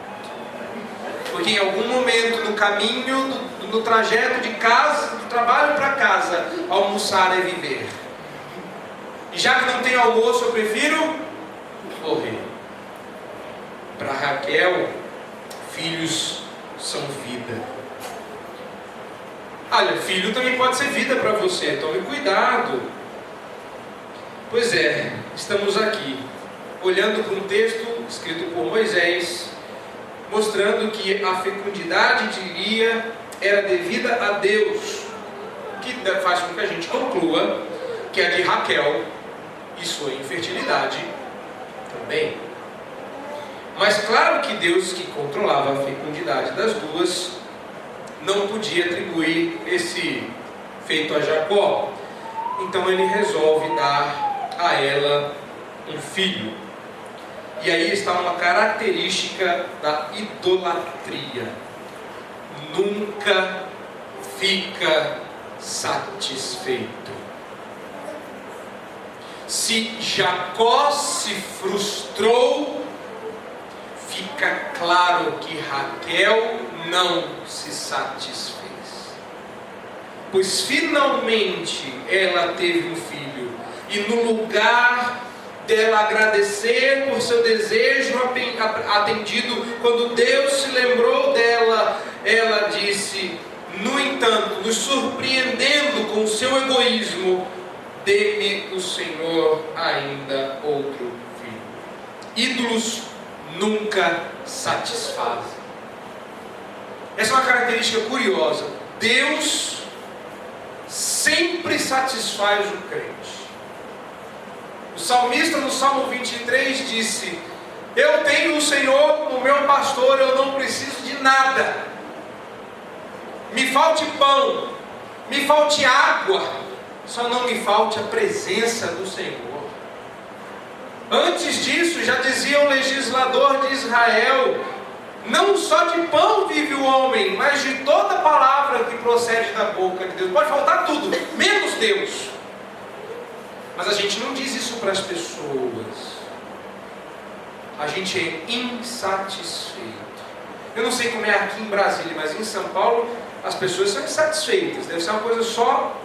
Porque em algum momento no caminho, no trajeto de casa, do trabalho para casa, almoçar é viver. E já que não tem almoço, eu prefiro morrer. Para Raquel, filhos são vida. Olha, filho também pode ser vida para você, tome cuidado. Pois é, estamos aqui, olhando para um texto escrito por Moisés, mostrando que a fecundidade de Lia era devida a Deus, que faz com que a gente conclua que a de Raquel e sua infertilidade também. Mas claro que Deus, que controlava a fecundidade das duas, não podia atribuir esse feito a Jacó. Então ele resolve dar a ela um filho. E aí está uma característica da idolatria: nunca fica satisfeito. Se Jacó se frustrou, fica claro que Raquel não se satisfez. Pois finalmente ela teve um filho, e no lugar dela agradecer por seu desejo atendido, quando Deus se lembrou dela, ela disse: no entanto, nos surpreendendo com o seu egoísmo, dê-me o Senhor ainda outro filho. Ídolos nunca satisfazem. Essa é uma característica curiosa. Deus sempre satisfaz o crente. O salmista no Salmo 23 disse: eu tenho o Senhor como meu pastor, eu não preciso de nada. Me falte pão, me falte água, só não me falte a presença do Senhor. Antes disso, já dizia o legislador de Israel: não só de pão vive o homem, mas de toda palavra que procede da boca de Deus. Pode faltar tudo, menos Deus. Mas a gente não diz isso para as pessoas. A gente é insatisfeito. Eu não sei como é aqui em Brasília, mas em São Paulo as pessoas são insatisfeitas. Deve ser uma coisa só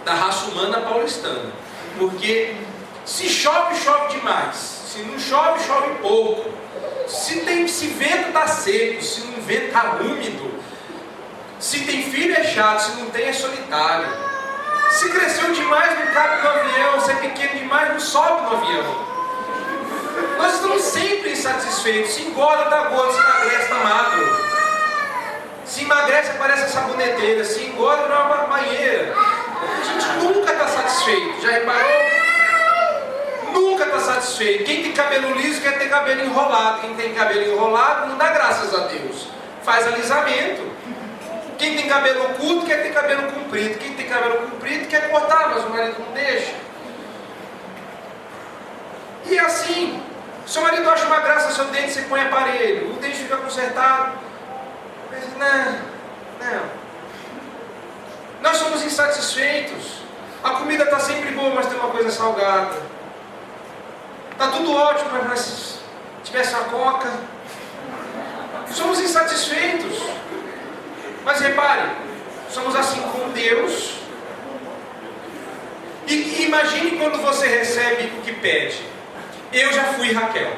da raça humana paulistana. Porque se chove, chove demais. Se não chove, chove pouco. Se vento está seco, se não vento está úmido. Se tem filho é chato, se não tem é solitário. Se cresceu demais não cabe no avião, se é pequeno demais não sobe no avião. Nós estamos sempre insatisfeitos. Se engorda está gordo, se emagrece está magro. Se emagrece parece saboneteira, se engorda não é uma banheira. A gente nunca está satisfeito, já reparou? Nunca está satisfeito. Quem tem cabelo liso quer ter cabelo enrolado. Quem tem cabelo enrolado não dá graças a Deus, faz alisamento. Quem tem cabelo curto quer ter cabelo comprido. Quem tem cabelo comprido quer cortar, mas o marido não deixa. E assim, seu marido acha uma graça seu dente, você põe aparelho, o dente fica consertado. Mas não. Nós somos insatisfeitos. A comida está sempre boa, mas tem uma coisa salgada. Está tudo ótimo, mas se tivesse uma coca. Somos insatisfeitos. Mas repare, somos assim com Deus. E imagine quando você recebe o que pede. Eu já fui Raquel.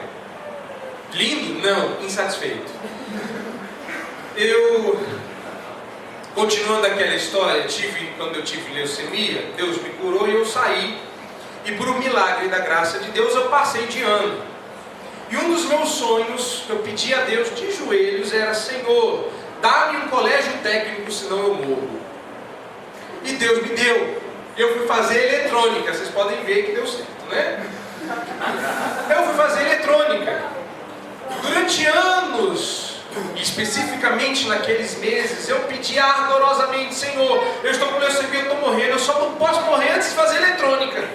Lindo? Não, insatisfeito. Continuando aquela história, quando eu tive leucemia, Deus me curou e eu saí. E por um milagre da graça de Deus, eu passei de ano. E um dos meus sonhos, que eu pedi a Deus de joelhos, era: Senhor, dá-me um colégio técnico, senão eu morro. E Deus me deu. Eu fui fazer eletrônica, vocês podem ver que deu certo, né? Eu fui fazer eletrônica. Durante anos, especificamente naqueles meses, eu pedia ardorosamente: Senhor, eu estou com leucemia, eu estou morrendo, eu só não posso morrer antes de fazer eletrônica.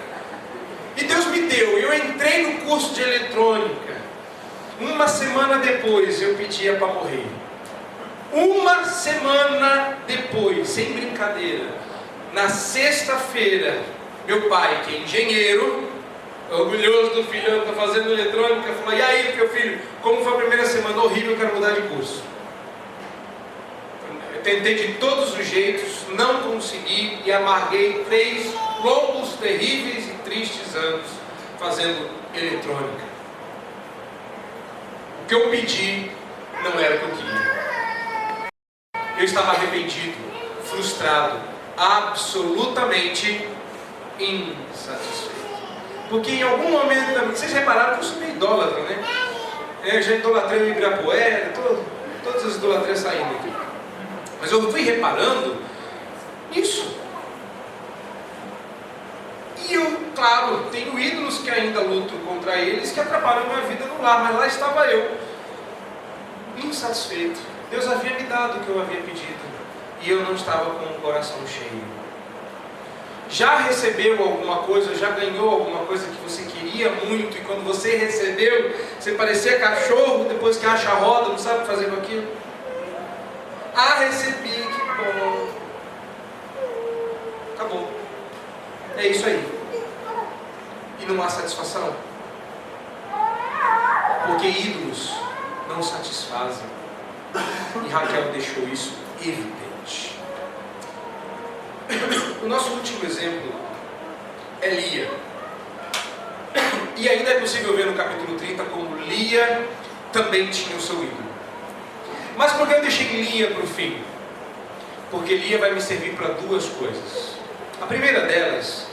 E Deus me deu. Eu entrei no curso de eletrônica. Uma semana depois eu pedia para morrer. Uma semana depois, sem brincadeira, na sexta-feira, meu pai, que é engenheiro, orgulhoso do filho, está fazendo eletrônica, falou: e aí, meu filho, como foi a primeira semana? Horrível, eu quero mudar de curso. Eu tentei de todos os jeitos, não consegui, e amarguei 3 longos, terríveis e tristes anos fazendo eletrônica. O que eu pedi não era o que eu queria. Eu estava arrependido, frustrado, absolutamente insatisfeito. Porque em algum momento, vocês repararam que eu sou meio idólatra, né? Eu já idolatrei o Ibirapuera, todas as idolatrias saindo aqui. Mas eu fui reparando nisso. E eu, claro, tenho ídolos que ainda luto contra eles, que atrapalham a minha vida no lar, mas lá estava eu, insatisfeito. Deus havia me dado o que eu havia pedido, e eu não estava com o coração cheio. Já recebeu alguma coisa, já ganhou alguma coisa que você queria muito, e quando você recebeu, você parecia cachorro depois que acha a roda, não sabe o que fazer com aquilo? Ah, recebi, que bom. Acabou. É isso aí. E não há satisfação. Porque ídolos não satisfazem. E Raquel deixou isso evidente. O nosso último exemplo é Lia. E ainda é possível ver no capítulo 30 como Lia também tinha o seu ídolo. Mas por que eu deixei Lia para o fim? Porque Lia vai me servir para 2 coisas. A primeira delas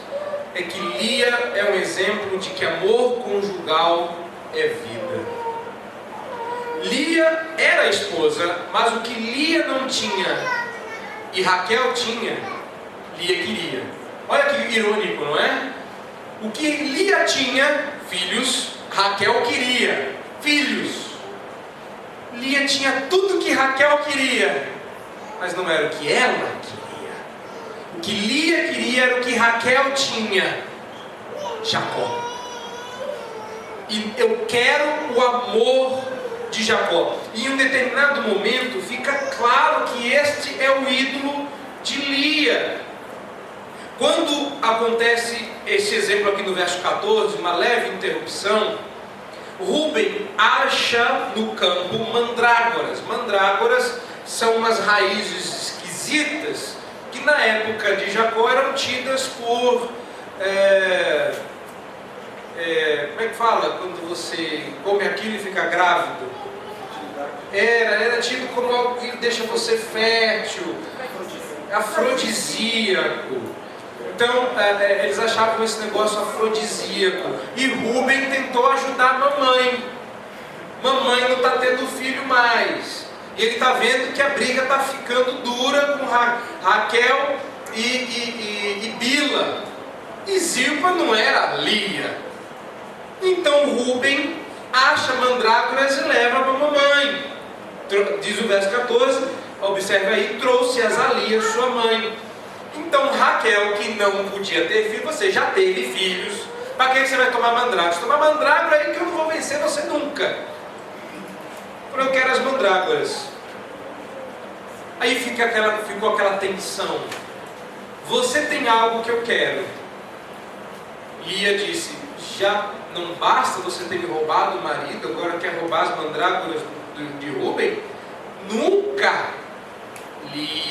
é que Lia é um exemplo de que amor conjugal é vida. Lia era a esposa, mas o que Lia não tinha e Raquel tinha, Lia queria. Olha que irônico, não é? O que Lia tinha, filhos, Raquel queria, filhos. Lia tinha tudo que Raquel queria, mas não era o que ela queria. O que Lia queria era o que Raquel tinha, Jacó. E eu quero o amor de Jacó. E em um determinado momento fica claro que este é o ídolo de Lia. Quando acontece esse exemplo aqui no verso 14, uma leve interrupção, Rúben acha no campo mandrágoras. Mandrágoras são umas raízes esquisitas que na época de Jacó eram tidas por... como é que fala? Quando você come aquilo e fica grávido. Era tido como algo que deixa você fértil, afrodisíaco. Então, eles achavam esse negócio afrodisíaco. E Rúben tentou ajudar a mamãe. Mamãe não está tendo filho mais. E ele está vendo que a briga está ficando dura com Raquel e Bila. E Zilpa não era Lia. Então Rúben acha mandrágoras e leva para a mamãe. Diz o verso 14, observe aí, trouxe-as a Lia, sua mãe. Então Raquel, que não podia ter filho, você já teve filhos, para que você vai tomar mandrágora? Tomar mandrágora aí que eu não vou vencer você nunca. Eu quero as mandrágoras. Aí ficou aquela tensão. Você tem algo que eu quero. Lia disse: já não basta você ter me roubado o marido, agora quer roubar as mandrágoras de Rúben? Nunca!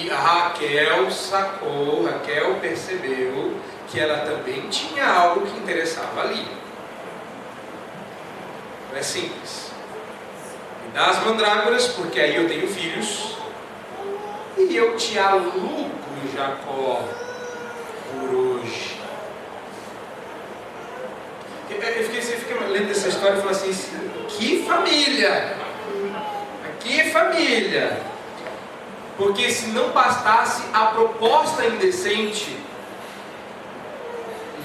Raquel sacou, Raquel percebeu que ela também tinha algo que interessava ali. É simples. Me dá as mandrágoras, porque aí eu tenho filhos, e eu te alugo, Jacó, por hoje. Você fica lendo essa história e fala assim, que família! Que família! Porque se não bastasse a proposta indecente,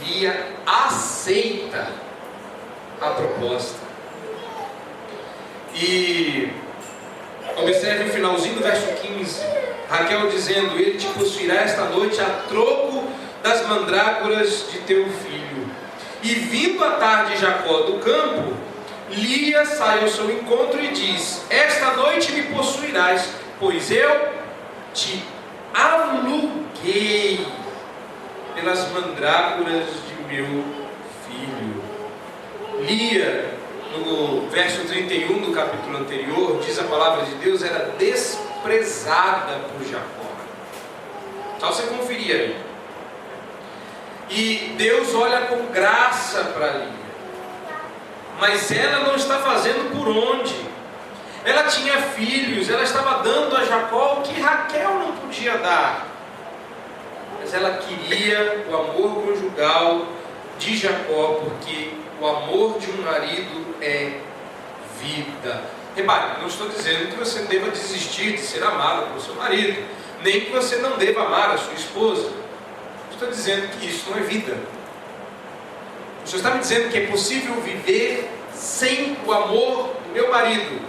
Lia aceita a proposta. E observe o finalzinho do verso 15. Raquel dizendo: ele te possuirá esta noite a troco das mandrágoras de teu filho. E vindo à tarde Jacó do campo, Lia sai ao seu encontro e diz: esta noite me possuirás, pois eu te aluguei pelas mandrágoras de meu filho. Lia, no verso 31 do capítulo anterior, diz a palavra de Deus, era desprezada por Jacó. Só você conferir aí. E Deus olha com graça para Lia. Mas ela não está fazendo por onde. Ela tinha filhos, ela estava dando a Jacó o que Raquel não podia dar. Mas ela queria o amor conjugal de Jacó, porque o amor de um marido é vida. Repare, não estou dizendo que você deva desistir de ser amado pelo seu marido, nem que você não deva amar a sua esposa. Estou dizendo que isso não é vida. O Senhor está me dizendo que é possível viver sem o amor do meu marido?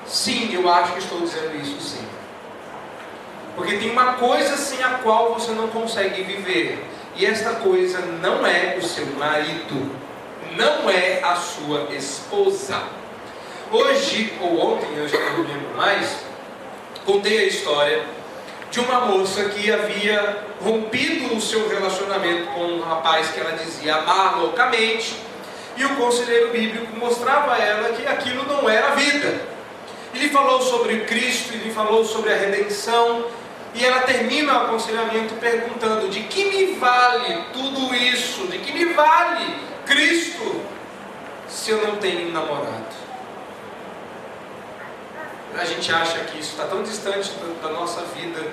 Sim, eu acho que estou dizendo isso, sim. Porque tem uma coisa sem a qual você não consegue viver, e esta coisa não é o seu marido, não é a sua esposa. Hoje, ou ontem, eu já não lembro mais, contei a história de uma moça que havia rompido o seu relacionamento com um rapaz que ela dizia amar loucamente, e o conselheiro bíblico mostrava a ela que aquilo não era a vida. Ele falou sobre Cristo, ele falou sobre a redenção, e ela termina o aconselhamento perguntando: de que me vale tudo isso? De que me vale Cristo se eu não tenho namorado? A gente acha que isso está tão distante da nossa vida.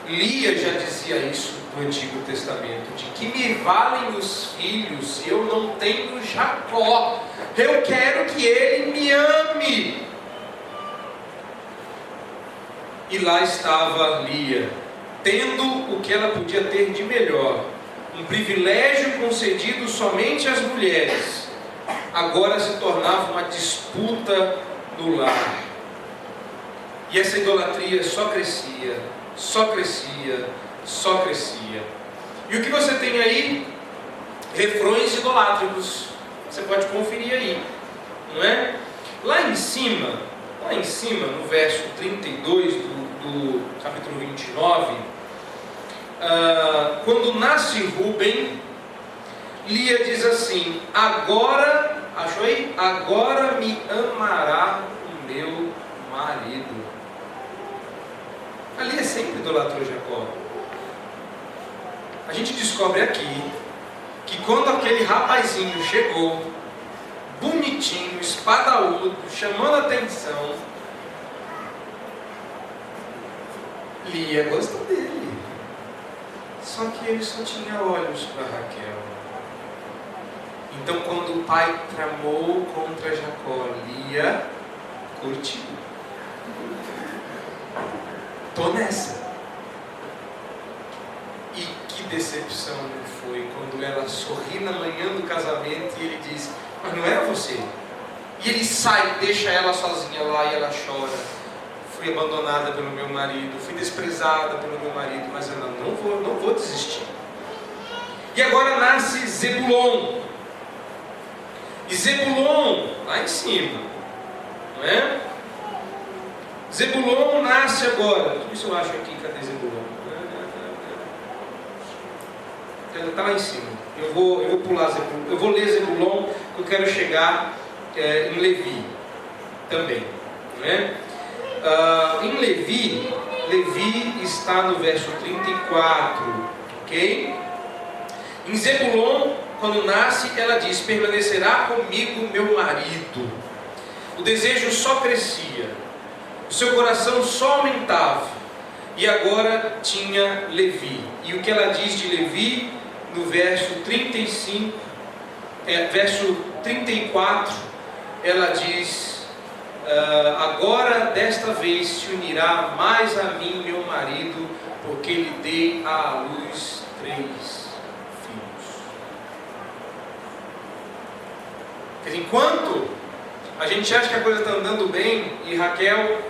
Lia já dizia isso no Antigo Testamento: de que me valem os filhos se eu não tenho Jacó? Eu quero que ele me ame. E lá estava Lia, tendo o que ela podia ter de melhor, um privilégio concedido somente às mulheres, agora se tornava uma disputa no lar. E essa idolatria só crescia, só crescia, só crescia. E o que você tem aí? Refrões idolátricos. Você pode conferir aí, não é? Lá em cima, no verso 32 do capítulo 29, quando nasce Rúben, Lia diz assim: agora, achou aí? Agora me amará o meu marido. A Lia sempre idolatrou Jacó. A gente descobre aqui que quando aquele rapazinho chegou, bonitinho, espadaúdo, chamando a atenção, Lia gostou dele. Só que ele só tinha olhos para Raquel. Então, quando o pai tramou contra Jacó, Lia curtiu. Tô nessa. E que decepção foi quando ela sorri na manhã do casamento e ele diz: mas não era você. E ele sai, deixa ela sozinha lá e ela chora. Fui abandonada pelo meu marido, fui desprezada pelo meu marido, mas ela não vou desistir. E agora nasce Zebulon. E Zebulon, lá em cima, não é? Zebulon nasce agora. Deixa eu ver se eu acho aqui, cadê Zebulon? Está lá em cima. Eu vou pular Zebulon. Eu vou ler Zebulon, porque eu quero chegar em Levi também, não é? Em Levi está no verso 34, ok? Em Zebulon quando nasce, ela diz: permanecerá comigo meu marido. O desejo só crescia, o seu coração só aumentava, e agora tinha Levi. E o que ela diz de Levi no verso 35, verso 34, ela diz: agora desta vez se unirá mais a mim meu marido, porque lhe dei à luz 3 filhos. Enquanto a gente acha que a coisa está andando bem e Raquel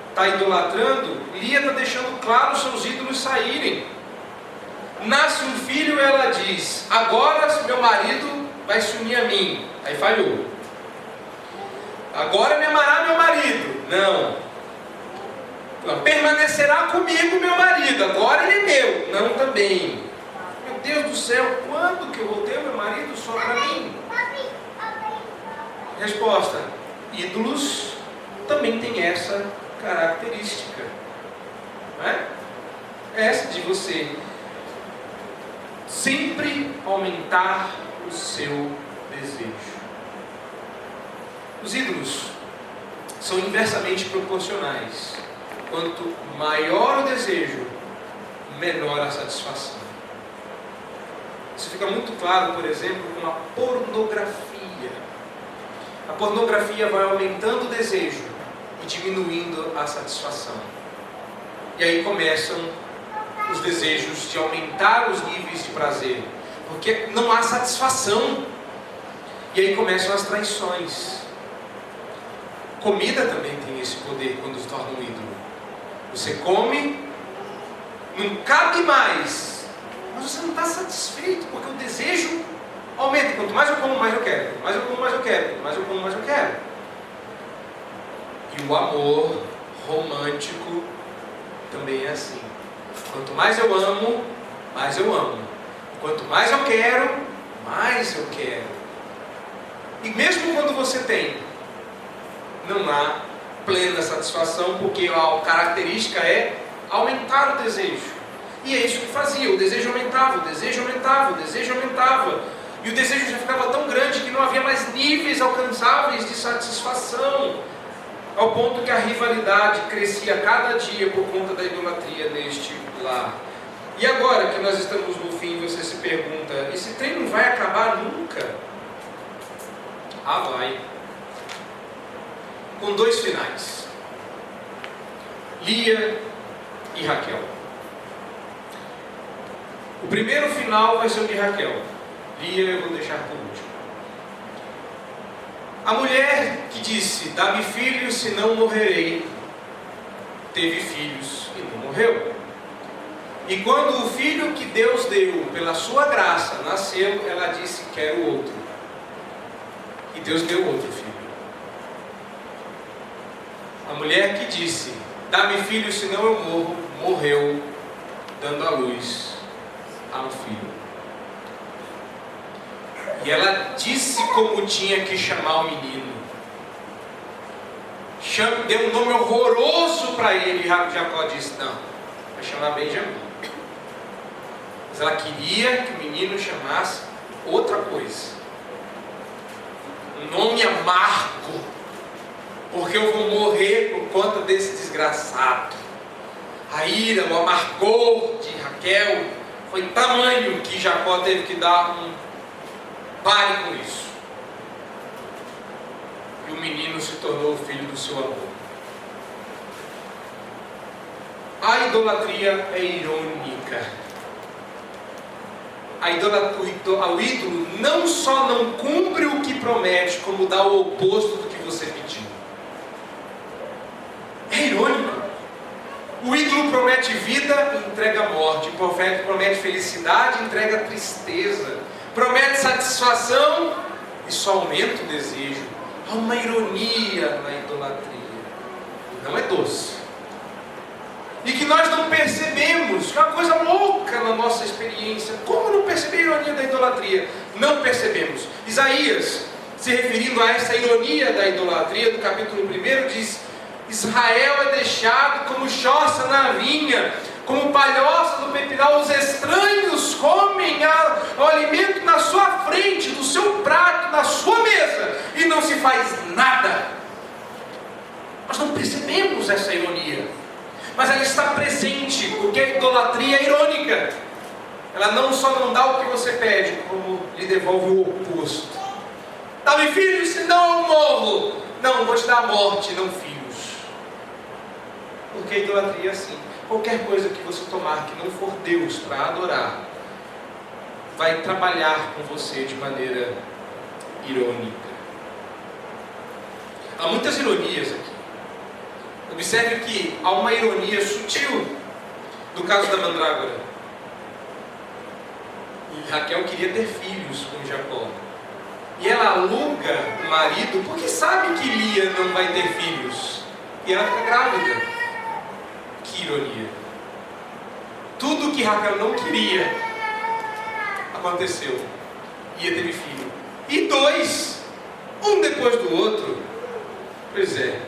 está idolatrando, Lia está deixando claro os seus ídolos saírem. Nasce um filho e ela diz: agora meu marido vai se unir a mim. Aí falhou. Agora me amará meu marido. Não. Permanecerá comigo meu marido. Agora ele é meu. Não, também. Meu Deus do céu, quando que eu vou ter meu marido só para mim? Resposta: ídolos também tem essa característica, não é? Essa de você sempre aumentar o seu desejo. Os ídolos são inversamente proporcionais. Quanto maior o desejo, menor a satisfação. Isso fica muito claro, por exemplo, com a pornografia. A pornografia vai aumentando o desejo e diminuindo a satisfação. E aí começam os desejos de aumentar os níveis de prazer, porque não há satisfação. E aí começam as traições. Comida também tem esse poder quando se torna um ídolo. Você come, não cabe mais, mas você não está satisfeito, porque o desejo aumenta. Quanto mais eu como, mais eu quero. Quanto mais eu como, mais eu quero. Quanto mais eu como, mais eu quero. E o amor romântico também é assim. Quanto mais eu amo, mais eu amo. Quanto mais eu quero, mais eu quero. E mesmo quando você tem, não há plena satisfação, porque a característica é aumentar o desejo. E é isso que fazia. O desejo aumentava, o desejo aumentava, o desejo aumentava. E o desejo já ficava tão grande que não havia mais níveis alcançáveis de satisfação, ao ponto que a rivalidade crescia a cada dia por conta da idolatria neste lar. E agora que nós estamos no fim, você se pergunta: esse trem não vai acabar nunca? Ah, vai. Com 2 finais: Lia e Raquel. O primeiro final vai ser o de Raquel. Lia eu vou deixar por último. A mulher que disse: dá-me filhos, senão morrerei, teve filhos e não morreu. E quando o filho que Deus deu pela sua graça nasceu, ela disse: quero outro. E Deus deu outro filho. A mulher que disse: dá-me filho, senão eu morro, morreu, dando à luz a um filho. E ela disse como tinha que chamar o menino. Deu um nome horroroso para ele. E Jacó disse: não, vai chamar Benjamim. Mas ela queria que o menino chamasse outra coisa. Um nome amargo, porque eu vou morrer por conta desse desgraçado. A ira, o amargor de Raquel foi tamanho que Jacó teve que dar um pare com isso. E o menino se tornou o filho do seu amor. A idolatria é irônica. O ídolo não só não cumpre o que promete, como dá o oposto do que você pediu. É irônico. O ídolo promete vida e entrega morte. O promete felicidade e entrega tristeza. Promete satisfação e só aumenta o desejo. Há uma ironia na idolatria. Não é doce. E que nós não percebemos, que é uma coisa louca na nossa experiência. Como não perceber a ironia da idolatria? Não percebemos. Isaías, se referindo a essa ironia da idolatria, do capítulo 1, diz: Israel é deixado como choça na vinha, como palhoça do pepinal, os estranhos comem o alimento na sua frente, no seu prato, na sua mesa, e não se faz nada. Nós não percebemos essa ironia, mas ela está presente, porque a idolatria é irônica. Ela não só não dá o que você pede, como lhe devolve o oposto. Dá-me filhos, senão eu morro. Não, vou te dar a morte, não filhos. Porque a idolatria é assim. Qualquer coisa que você tomar que não for Deus para adorar, vai trabalhar com você de maneira irônica. Há muitas ironias aqui. Observe que há uma ironia sutil no caso da mandrágora. E Raquel queria ter filhos com Jacó. E ela aluga o marido porque sabe que Lia não vai ter filhos. E ela fica grávida. Que ironia. Tudo que Raquel não queria aconteceu. Lia teve filho. E 2, um depois do outro. Pois é.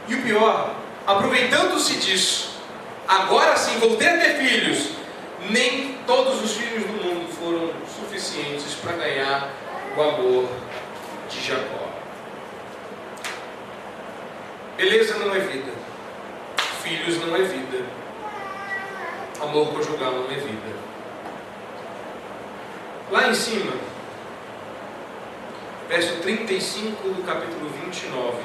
E o pior, aproveitando-se disso, agora sim voltei a ter filhos. Nem todos os filhos do mundo foram suficientes para ganhar o amor de Jacó. Beleza não é vida. Filhos não é vida. Amor conjugal não é vida. Lá em cima, verso 35 do capítulo 29,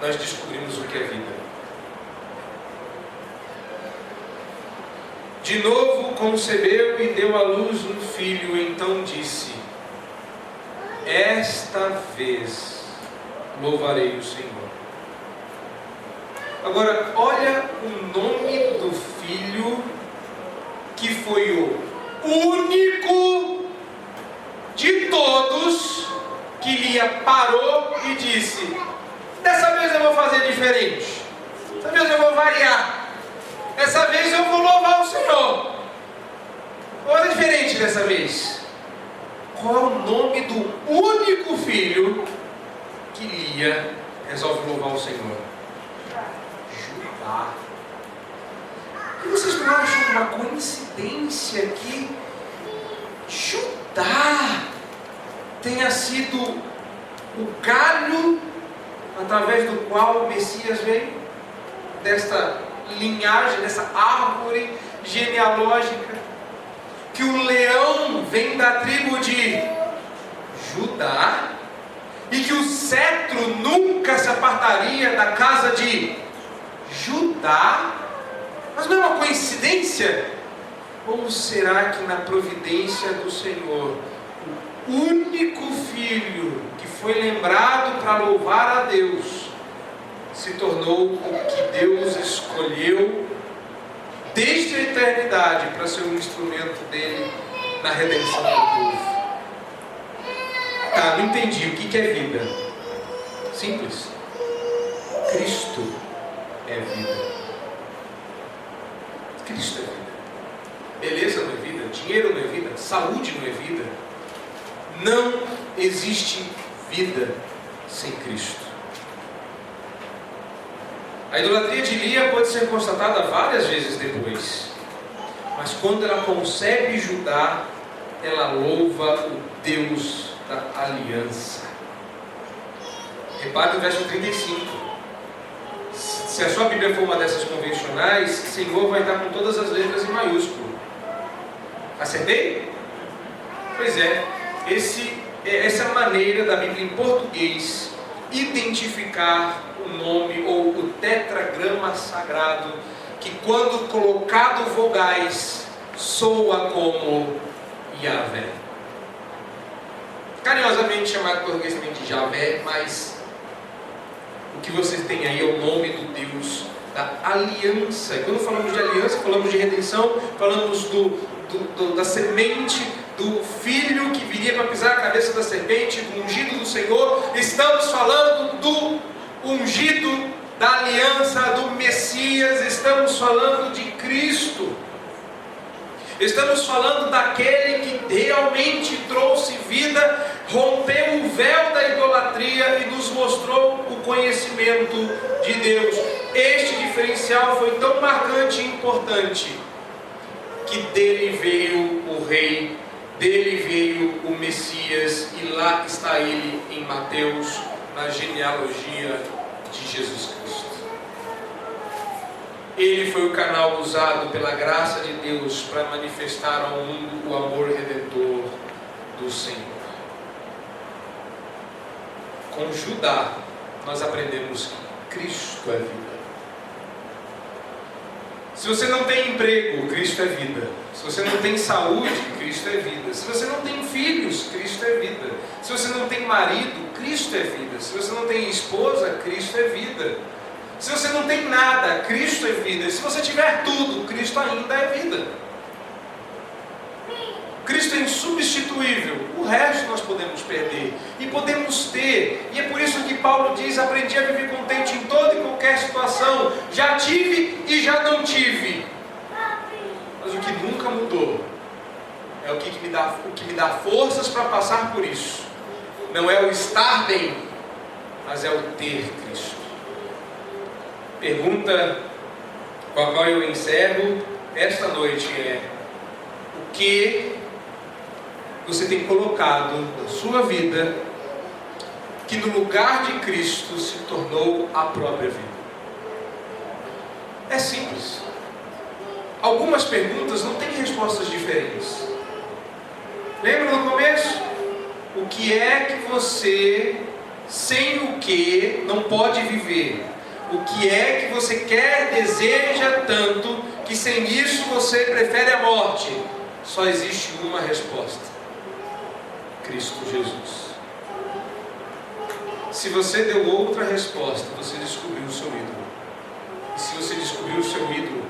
nós descobrimos o que é vida. De novo concebeu e deu à luz um filho, então disse: esta vez louvarei o Senhor. Agora, olha o nome do filho que foi o único de todos que Lia parou e disse: dessa vez eu vou fazer diferente, dessa vez eu vou variar. Dessa vez eu vou louvar o Senhor. Olha diferente dessa vez. Qual é o nome do único filho que Lia resolve louvar o Senhor? Judá. E vocês não acham uma coincidência que Judá tenha sido o galho através do qual o Messias veio? Desta linhagem, dessa árvore genealógica, que o leão vem da tribo de Judá e que o cetro nunca se apartaria da casa de Judá. Mas não é uma coincidência? Ou será que na providência do Senhor, o único filho que foi lembrado para louvar a Deus se tornou o que Deus escolheu desde a eternidade para ser um instrumento dele na redenção do povo? Tá, não entendi. O que é vida? Simples. Cristo é vida. Cristo é vida. Beleza não é vida, dinheiro não é vida, saúde não é vida. Não existe vida sem Cristo. A idolatria de Lia pode ser constatada várias vezes depois, mas quando ela concebe Judá, ela louva o Deus da aliança. Repare no verso 35. Se a sua Bíblia for uma dessas convencionais, Senhor vai estar com todas as letras em maiúsculo. Acertei? Pois é, essa maneira da Bíblia em português identificar o nome ou o tetragrama sagrado, que quando colocado vogais soa como Yahvé, carinhosamente chamado em português também de Javé, mas o que vocês têm aí é o nome do Deus da aliança. E quando falamos de aliança, falamos de redenção, falamos da semente do filho que viria para pisar a cabeça da serpente, do ungido do Senhor. Estamos falando do ungido da aliança, do Messias. Estamos falando de Cristo. Estamos falando daquele que realmente trouxe vida, rompeu o véu da idolatria e nos mostrou o conhecimento de Deus. Este que diferencial foi tão marcante e importante que dele veio o Rei, dele veio o Messias, e lá está ele em Mateus, na genealogia de Jesus Cristo. Ele foi o canal usado pela graça de Deus para manifestar ao mundo o amor redentor do Senhor. Com Judá, nós aprendemos que Cristo é vida. Se você não tem emprego, Cristo é vida. Se você não tem saúde, Cristo é vida. Se você não tem filhos, Cristo é vida. Se você não tem marido, Cristo é vida. Se você não tem esposa, Cristo é vida. Se você não tem nada, Cristo é vida. Se você tiver tudo, Cristo ainda é vida. Cristo é insubstituível. O resto nós podemos perder e podemos ter. E é por isso que Paulo diz: aprendi a viver contente em toda e qualquer situação. Já tive e já não tive. Mas o que nunca mudou é o que me dá forças para passar por isso. Não é o estar bem, mas é o ter Cristo. Pergunta com a qual eu encerro esta noite é: o que você tem colocado na sua vida que no lugar de Cristo se tornou a própria vida? É simples. Algumas perguntas não têm respostas diferentes. Lembra no começo? O que é que você, sem o que, não pode viver? O que é que você quer, deseja tanto, que sem isso você prefere a morte? Só existe uma resposta: Cristo Jesus. Se você deu outra resposta, você descobriu o seu ídolo. E se você descobriu o seu ídolo,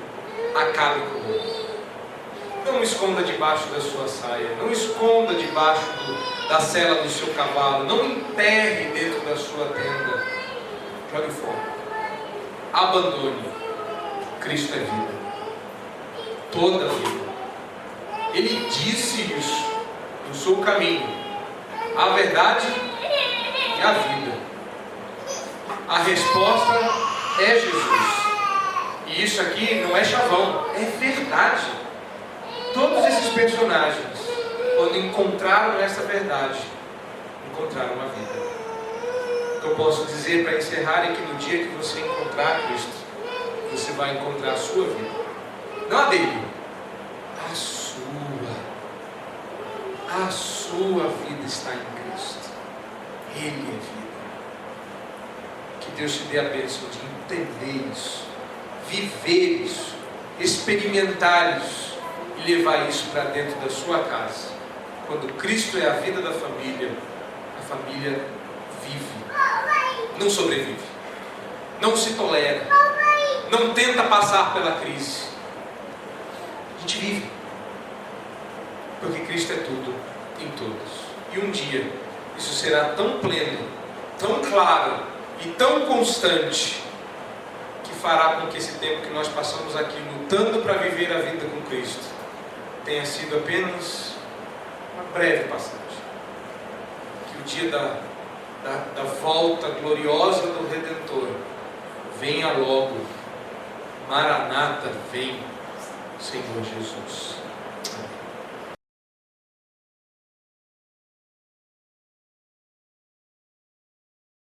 acabe com ele. Não esconda debaixo da sua saia. Não esconda debaixo da sela do seu cavalo. Não enterre dentro da sua tenda. Jogue fora. Abandone. Cristo é vida. Toda a vida. Ele disse isso: eu sou o caminho, a verdade e a vida. A resposta é Jesus. E isso aqui não é chavão, é verdade. Todos esses personagens, quando encontraram essa verdade, encontraram a vida. O que eu posso dizer para encerrar é que no dia que você encontrar Cristo, você vai encontrar a sua vida. Não a dele, a sua. A sua vida está em Cristo. Ele é vida. Que Deus te dê a bênção de entender isso, viver isso, experimentar isso e levar isso para dentro da sua casa. Quando Cristo é a vida da família, a família vive, não sobrevive, não se tolera, não tenta passar pela crise. A gente vive, porque Cristo é tudo em todos. E um dia isso será tão pleno, tão claro e tão constante, que fará com que esse tempo que nós passamos aqui lutando para viver a vida com Cristo tenha sido apenas uma breve passagem. Que o dia da volta gloriosa do Redentor venha logo. Maranata, vem, Senhor Jesus.